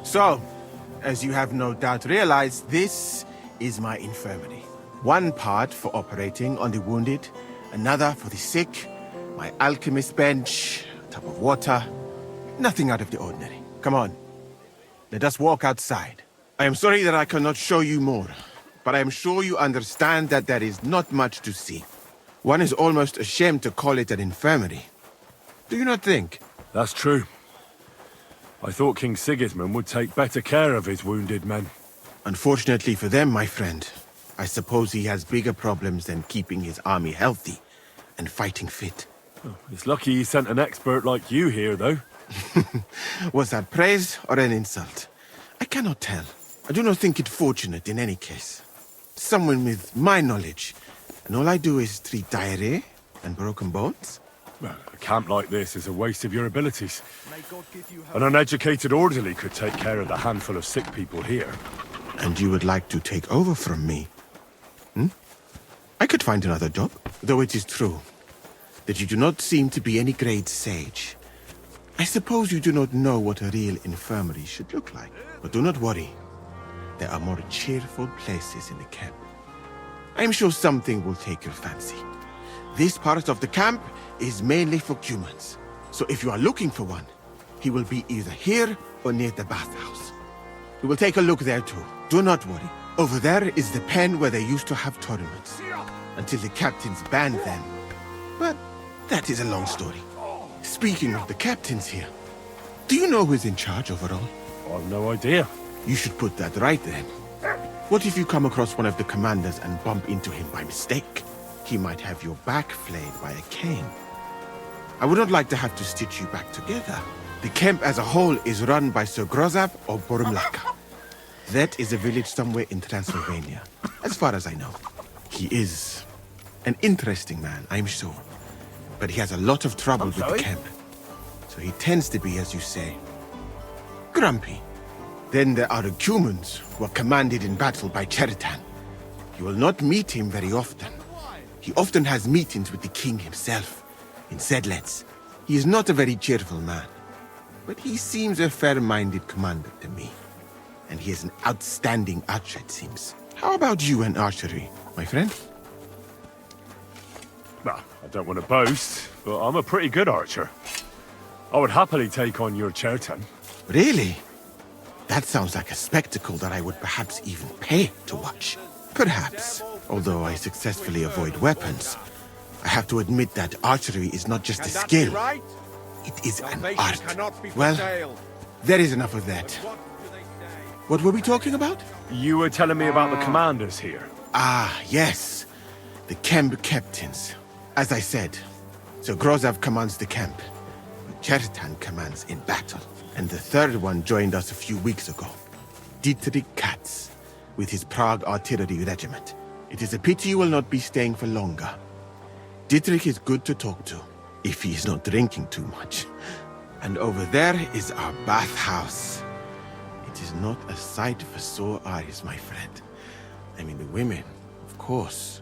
S21: So, as you have no doubt realized, this is my infirmary. One part for operating on the wounded, another for the sick, my alchemist bench, a tub of water. Nothing out of the ordinary. Come on. Let us walk outside. I am sorry that I cannot show you more, but I am sure you understand that there is not much to see. One is almost ashamed to call it an infirmary. Do you not think?
S1: That's true. I thought King Sigismund would take better care of his wounded men.
S21: Unfortunately for them, my friend, I suppose he has bigger problems than keeping his army healthy and fighting fit.
S1: Oh, it's lucky he sent an expert like you here, though.
S21: Was that praise or an insult? I cannot tell. I do not think it fortunate in any case. Someone with my knowledge, and all I do is treat diarrhea and broken bones?
S1: Well, a camp like this is a waste of your abilities. An uneducated orderly could take care of the handful of sick people here.
S21: And you would like to take over from me? I could find another job, though it is true that you do not seem to be any great sage. I suppose you do not know what a real infirmary should look like. But do not worry. There are more cheerful places in the camp. I am sure something will take your fancy. This part of the camp is mainly for humans. So if you are looking for one, he will be either here or near the bathhouse. We will take a look there too. Do not worry. Over there is the pen where they used to have tournaments, until the captains banned them. But that is a long story. Speaking of the captains here, do you know who is in charge overall?
S1: I've no idea.
S21: You should put that right then. What if you come across one of the commanders and bump into him by mistake? He might have your back flayed by a cane. I would not like to have to stitch you back together. The camp as a whole is run by Sir Grozav or Borumlaka. That is a village somewhere in Transylvania, as far as I know. He is an interesting man, I'm sure. But he has a lot of trouble with the camp. So he tends to be, as you say, grumpy. Then there are the Cumans, who are commanded in battle by Cheritan. You will not meet him very often. He often has meetings with the king himself, in Sedlets. He is not a very cheerful man, but he seems a fair-minded commander to me. And he is an outstanding archer, it seems. How about you and archery, my friend?
S1: Well, I don't want to boast, but I'm a pretty good archer. I would happily take on your Chertan.
S21: Really? That sounds like a spectacle that I would perhaps even pay to watch. Perhaps, although I successfully avoid weapons. I have to admit that archery is not just a skill. It is an art. Well, there is enough of that. What were we talking about?
S1: You were telling me about the commanders here.
S21: Ah, yes. The camp captains. As I said, Sir Grozav commands the camp. But Cheritan commands in battle. And the third one joined us a few weeks ago. Dietrich Katz, with his Prague artillery regiment. It is a pity you will not be staying for longer. Dietrich is good to talk to, if he is not drinking too much. And over there is our bathhouse. It is not a sight for sore eyes, my friend. I mean, the women, of course.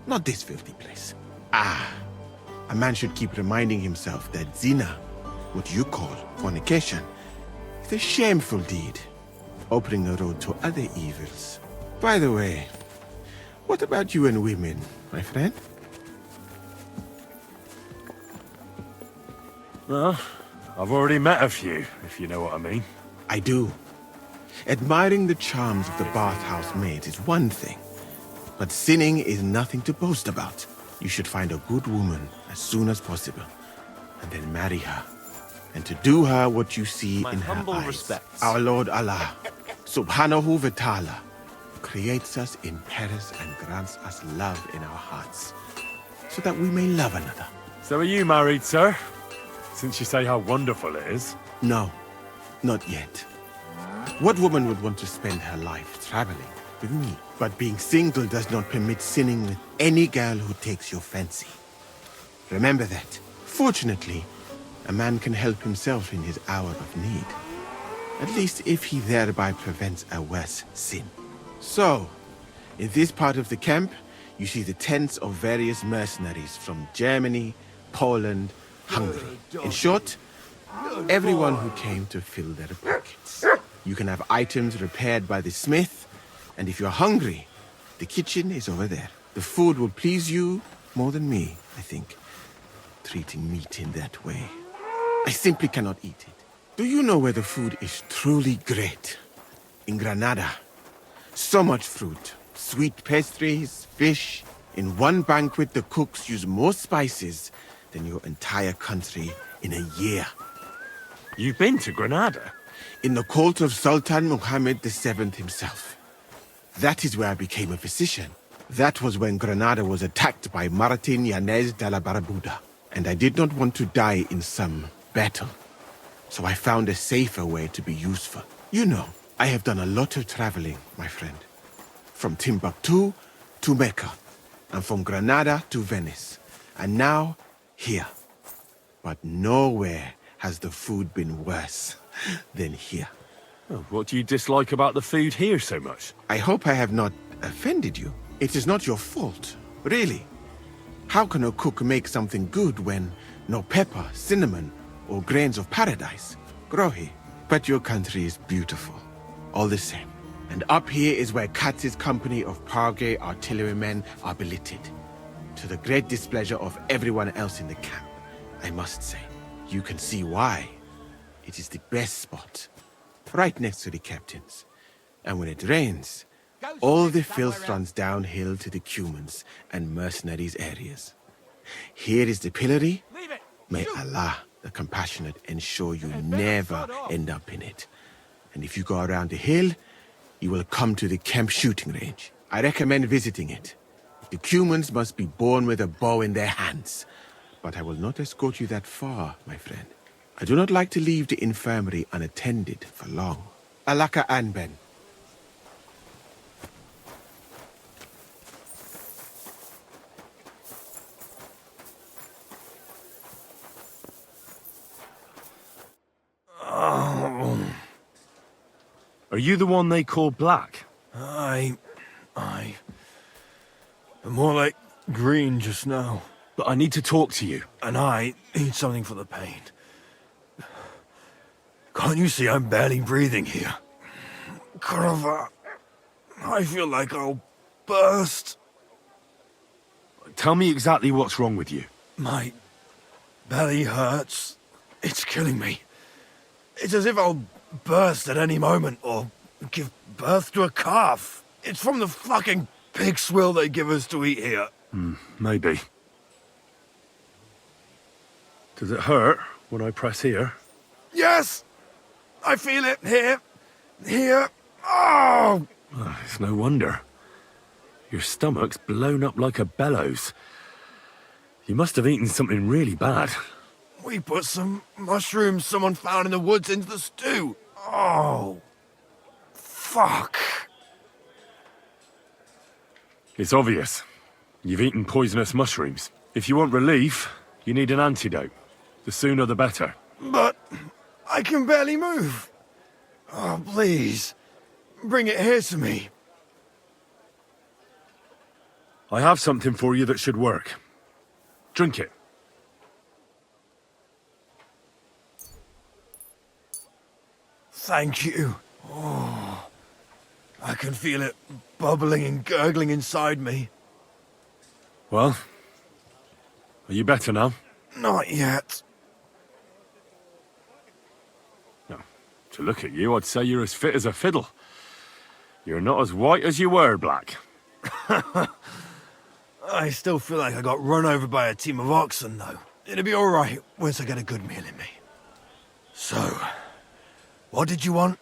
S21: Not this filthy place. Ah, a man should keep reminding himself that zina, what you call fornication, is a shameful deed, opening a road to other evils. By the way, what about you and women, my friend?
S1: Well, I've already met a few, if you know what I mean.
S21: I do. Admiring the charms of the bathhouse maids is one thing, but sinning is nothing to boast about. You should find a good woman as soon as possible, and then marry her. And to do her what you see in her eyes.
S7: Respects.
S21: Our Lord Allah, Subhanahu wa Ta'ala, creates us in Paris and grants us love in our hearts, so that we may love another.
S1: So are you married, sir? Since you say how wonderful it is.
S21: No, not yet. What woman would want to spend her life traveling with me? But being single does not permit sinning with any girl who takes your fancy. Remember that. Fortunately, a man can help himself in his hour of need. At least if he thereby prevents a worse sin. So, in this part of the camp, you see the tents of various mercenaries from Germany, Poland, Hungary. In short, everyone who came to fill their pockets. You can have items repaired by the smith, and if you're hungry, the kitchen is over there. The food will please you more than me, I think, treating meat in that way. I simply cannot eat it. Do you know where the food is truly great? In Granada. So much fruit, sweet pastries, fish. In one banquet, the cooks use more spices than your entire country in a year.
S1: You've been to Granada?
S21: In the court of Sultan Muhammad VII himself. That is where I became a physician. That was when Granada was attacked by Martin Yanez de la Barbuda. And I did not want to die in some battle. So I found a safer way to be useful. You know, I have done a lot of traveling, my friend. From Timbuktu to Mecca. And from Granada to Venice. And now, here. But nowhere has the food been worse than here.
S1: Oh, what do you dislike about the food here so much?
S21: I hope I have not offended you. It is not your fault, really. How can a cook make something good when no pepper, cinnamon, or grains of paradise grow here? But your country is beautiful, all the same. And up here is where Katz's company of Prague artillerymen are billeted. To the great displeasure of everyone else in the camp, I must say. You can see why. It is the best spot, right next to the captains. And when it rains, all the filth runs downhill to the Cumans and mercenaries areas. Here is the pillory. May Allah, the compassionate, ensure you never end up in it. And if you go around the hill, you will come to the camp shooting range. I recommend visiting it. The Cumans must be born with a bow in their hands. but I will not escort you that far, my friend. I do not like to leave the infirmary unattended for long. Alaka Anben.
S1: Are you the one they call Black?
S15: Aye. I'm more like green just now.
S1: But I need to talk to you.
S15: And I need something for the pain. Can't you see I'm barely breathing here? Kurva, I feel like I'll burst.
S1: Tell me exactly what's wrong with you.
S15: My belly hurts. It's killing me. It's as if I'll burst at any moment or give birth to a calf. It's from the fucking pig swill they give us to eat here.
S1: Maybe. Does it hurt when I press here?
S15: Yes! I feel it here. Here. Oh!
S1: It's no wonder. Your stomach's blown up like a bellows. You must have eaten something really bad.
S15: We put some mushrooms someone found in the woods into the stew. Oh. Fuck.
S1: It's obvious. You've eaten poisonous mushrooms. If you want relief, you need an antidote. The sooner the better.
S15: But I can barely move. Oh, please. Bring it here to me.
S1: I have something for you that should work. Drink it.
S15: Thank you. Oh, I can feel it bubbling and gurgling inside me.
S1: Well, are you better now?
S15: Not yet.
S1: No. To look at you, I'd say you're as fit as a fiddle. You're not as white as you were, Black.
S15: I still feel like I got run over by a team of oxen, though. It'll be all right once I get a good meal in me. So, what did you want?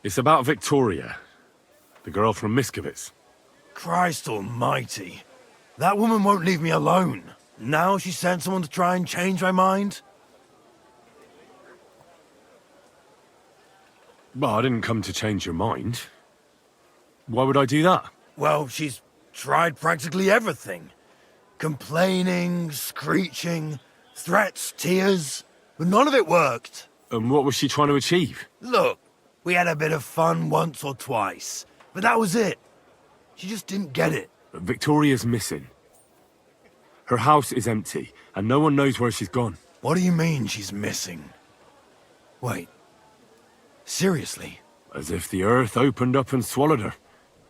S1: It's about Victoria, the girl from Miskovitz.
S15: Christ almighty. That woman won't leave me alone. Now she sent someone to try and change my mind?
S1: Well, I didn't come to change your mind. Why would I do that?
S15: Well, she's tried practically everything. Complaining, screeching, threats, tears. But none of it worked.
S1: And what was she trying to achieve?
S15: Look, we had a bit of fun once or twice. But that was it. She just didn't get it.
S1: Victoria's missing. Her house is empty, and no one knows where she's gone.
S15: What do you mean she's missing? Wait. Seriously?
S1: As if the earth opened up and swallowed her.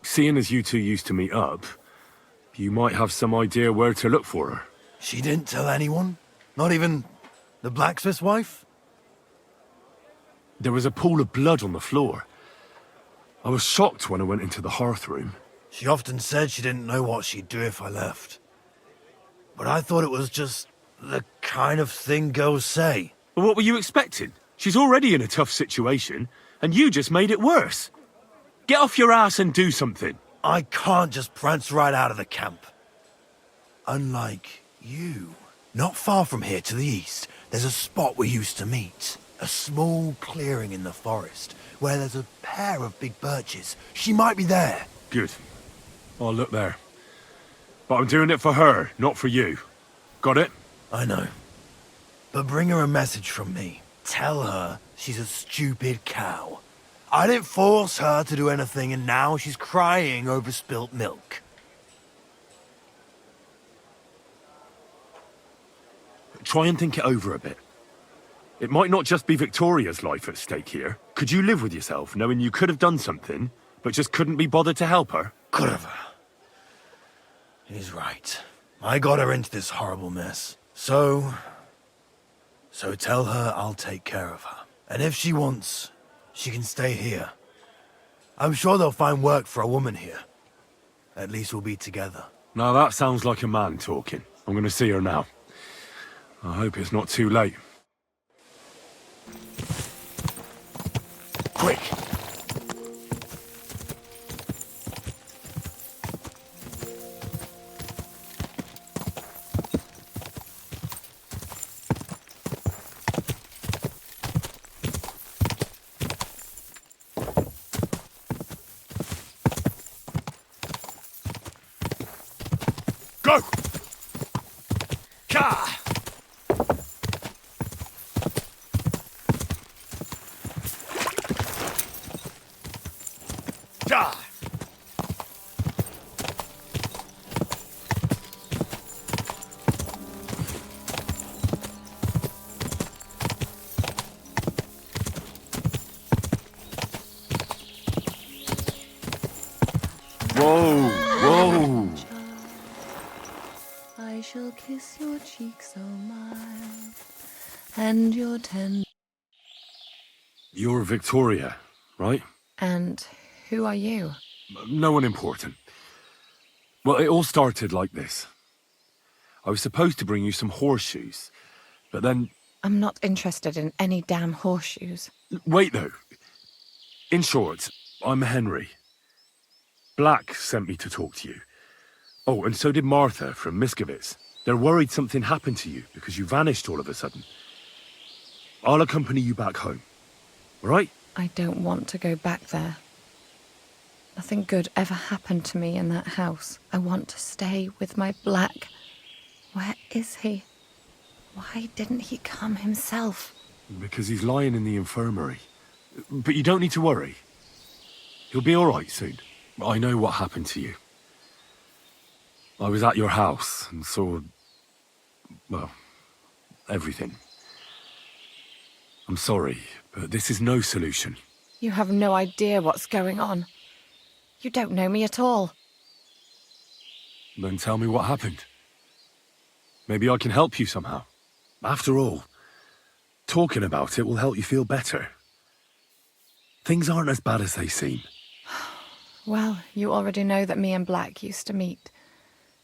S1: Seeing as you two used to meet up, you might have some idea where to look for her.
S15: She didn't tell anyone? Not even the blacksmith's wife?
S1: There was a pool of blood on the floor. I was shocked when I went into the hearth room.
S15: She often said she didn't know what she'd do if I left. But I thought it was just the kind of thing girls say.
S1: But what were you expecting? She's already in a tough situation, and you just made it worse. Get off your ass and do something.
S15: I can't just prance right out of the camp. Unlike you. Not far from here to the east, there's a spot we used to meet. A small clearing in the forest, where there's a pair of big birches. She might be there.
S1: Good. I'll look there. But I'm doing it for her, not for you. Got it?
S15: I know. But bring her a message from me. Tell her she's a stupid cow. I didn't force her to do anything, and now she's crying over spilt milk.
S1: Try and think it over a bit. It might not just be Victoria's life at stake here. Could you live with yourself knowing you could have done something, but just couldn't be bothered to help her?
S15: Could have. He's right. I got her into this horrible mess. So tell her I'll take care of her. And if she wants, she can stay here. I'm sure they'll find work for a woman here. At least we'll be together.
S1: Now that sounds like a man talking. I'm going to see her now. I hope it's not too late.
S15: Quick!
S1: Go!
S15: Ka! Da!
S1: Whoa! Whoa!
S8: I shall kiss your cheek so mild, and your tender.
S1: You're Victoria, right?
S8: And who are you?
S1: No one important. Well, it all started like this. I was supposed to bring you some horseshoes, but then...
S8: I'm not interested in any damn horseshoes.
S1: Wait, though. In short, I'm Henry. Black sent me to talk to you. Oh, and so did Martha from Miskovitz. They're worried something happened to you because you vanished all of a sudden. I'll accompany you back home. All right?
S8: I don't want to go back there. Nothing good ever happened to me in that house. I want to stay with my Black. Where is he? Why didn't he come himself?
S1: Because he's lying in the infirmary. But you don't need to worry. He'll be all right soon. I know what happened to you. I was at your house and saw... well, everything. I'm sorry, but this is no solution.
S8: You have no idea what's going on. You don't know me at all.
S1: Then tell me what happened. Maybe I can help you somehow. After all, talking about it will help you feel better. Things aren't as bad as they seem.
S8: Well, you already know that me and Black used to meet.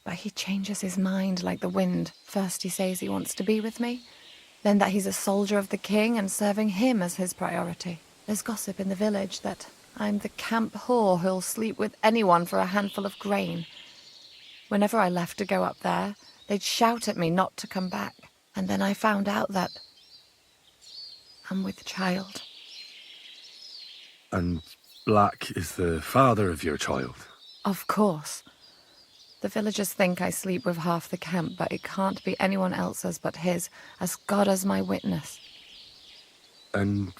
S8: But he changes his mind like the wind. First he says he wants to be with me, then that he's a soldier of the king and serving him as his priority. There's gossip in the village that I'm the camp whore who'll sleep with anyone for a handful of grain. Whenever I left to go up there, they'd shout at me not to come back. And then I found out that I'm with child.
S1: And Black is the father of your child?
S8: Of course. The villagers think I sleep with half the camp, but it can't be anyone else's but his, as God as my witness.
S1: And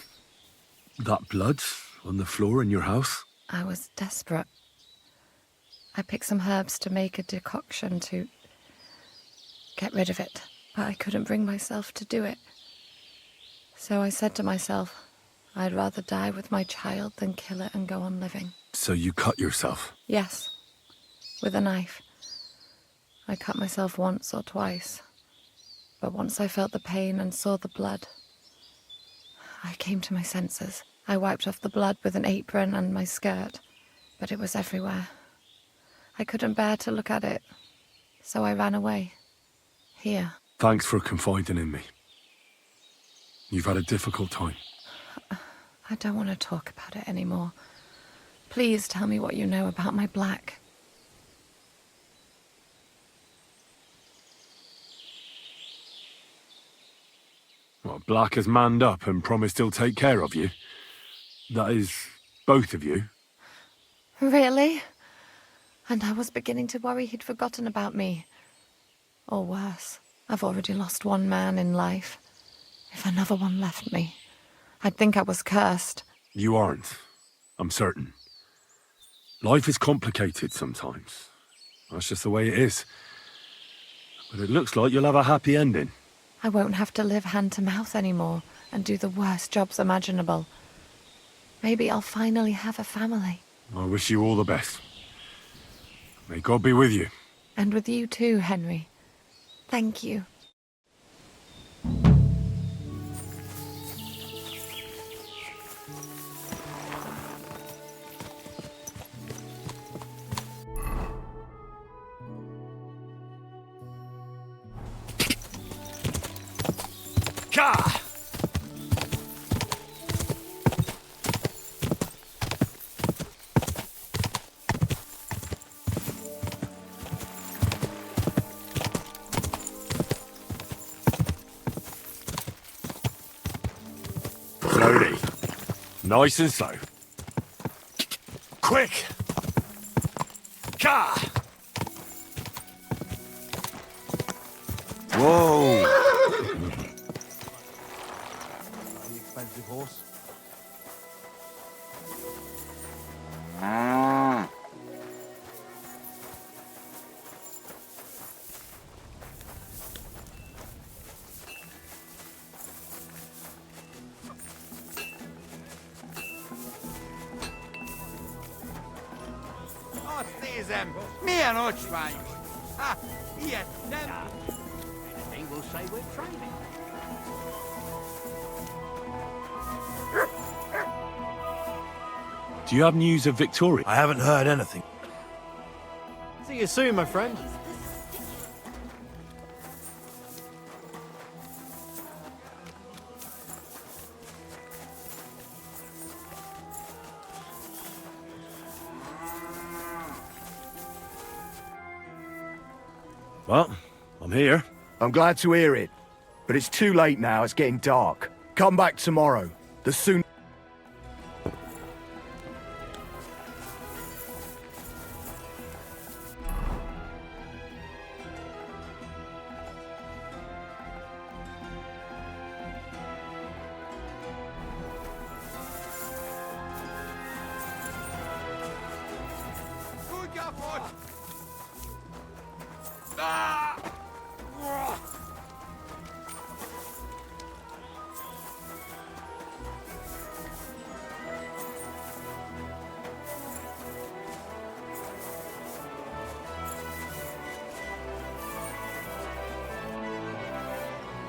S1: that blood on the floor in your house?
S8: I was desperate. I picked some herbs to make a decoction to get rid of it, but I couldn't bring myself to do it. So I said to myself, I'd rather die with my child than kill it and go on living.
S1: So you cut yourself?
S8: Yes, with a knife. I cut myself once or twice, but once I felt the pain and saw the blood, I came to my senses. I wiped off the blood with an apron and my skirt, but it was everywhere. I couldn't bear to look at it, so I ran away. Here.
S1: Thanks for confiding in me. You've had a difficult time.
S8: I don't want to talk about it anymore. Please tell me what you know about my Black.
S1: Well, Black has manned up and promised he'll take care of you. That is, both of you.
S8: Really? And I was beginning to worry he'd forgotten about me. Or worse, I've already lost one man in life. If another one left me, I'd think I was cursed.
S1: You aren't, I'm certain. Life is complicated sometimes. That's just the way it is. But it looks like you'll have a happy ending.
S8: I won't have to live hand to mouth anymore and do the worst jobs imaginable. Maybe I'll finally have a family.
S1: I wish you all the best. May God be with you.
S8: And with you too, Henry. Thank you.
S15: Ka!
S1: Slowly. Nice and slow.
S15: Quick! Ka! Whoa! The expensive horse.
S12: Them. Me and Ochman. Ha! Yes, them. They will say we're training.
S1: Do you have news of Victoria?
S15: I haven't heard anything.
S2: See you soon, my friend.
S1: Well, I'm here.
S2: I'm glad to hear it. But it's too late now, it's getting dark. Come back tomorrow. The soon...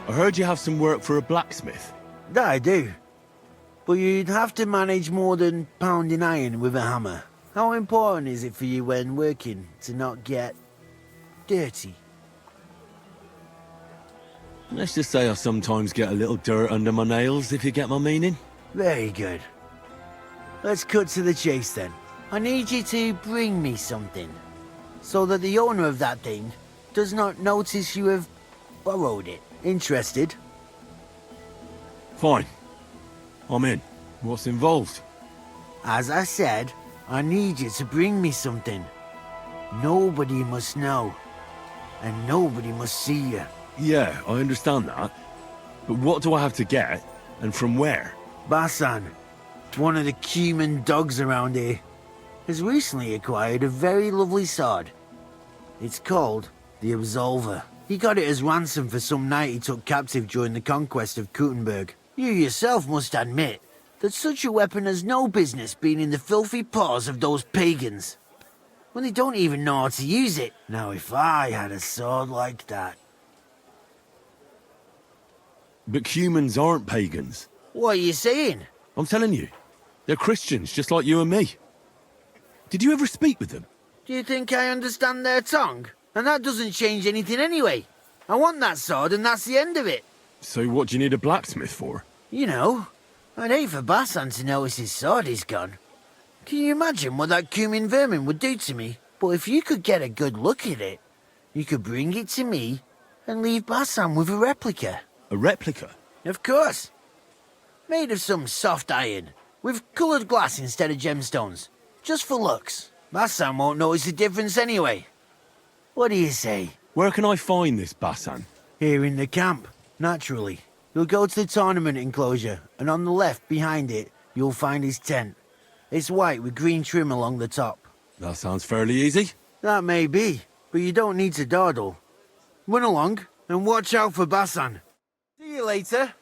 S1: I heard you have some work for a blacksmith.
S12: That I do. But you'd have to manage more than pounding iron with a hammer. How important is it for you when working to not get dirty?
S1: Let's just say I sometimes get a little dirt under my nails, if you get my meaning.
S12: Very good. Let's cut to the chase then. I need you to bring me something, so that the owner of that thing does not notice you have borrowed it. Interested?
S1: Fine. I'm in. What's involved?
S12: As I said, I need you to bring me something. Nobody must know, and nobody must see you.
S1: Yeah, I understand that. But what do I have to get, and from where?
S12: Basan, one of the cumin dogs around here, has recently acquired a very lovely sword. It's called the Absolver. He got it as ransom for some knight he took captive during the conquest of Kuttenberg. You yourself must admit that such a weapon has no business being in the filthy paws of those pagans, when they don't even know how to use it. Now if I had a sword like that...
S1: But humans aren't pagans.
S12: What are you saying?
S1: I'm telling you. They're Christians, just like you and me. Did you ever speak with them?
S12: Do you think I understand their tongue? And that doesn't change anything anyway. I want that sword and that's the end of it.
S1: So what do you need a blacksmith for?
S12: You know, I'd hate for Basan to notice his sword is gone. Can you imagine what that cumin vermin would do to me? But if you could get a good look at it, you could bring it to me and leave Basan with a replica.
S1: A replica?
S12: Of course. Made of some soft iron, with coloured glass instead of gemstones. Just for looks. Basan won't notice the difference anyway. What do you say?
S1: Where can I find this Basan?
S12: Here in the camp, naturally. You'll go to the tournament enclosure, and on the left, behind it, you'll find his tent. It's white with green trim along the top.
S1: That sounds fairly easy.
S12: That may be, but you don't need to dawdle. Run along, and watch out for Basan. See you later.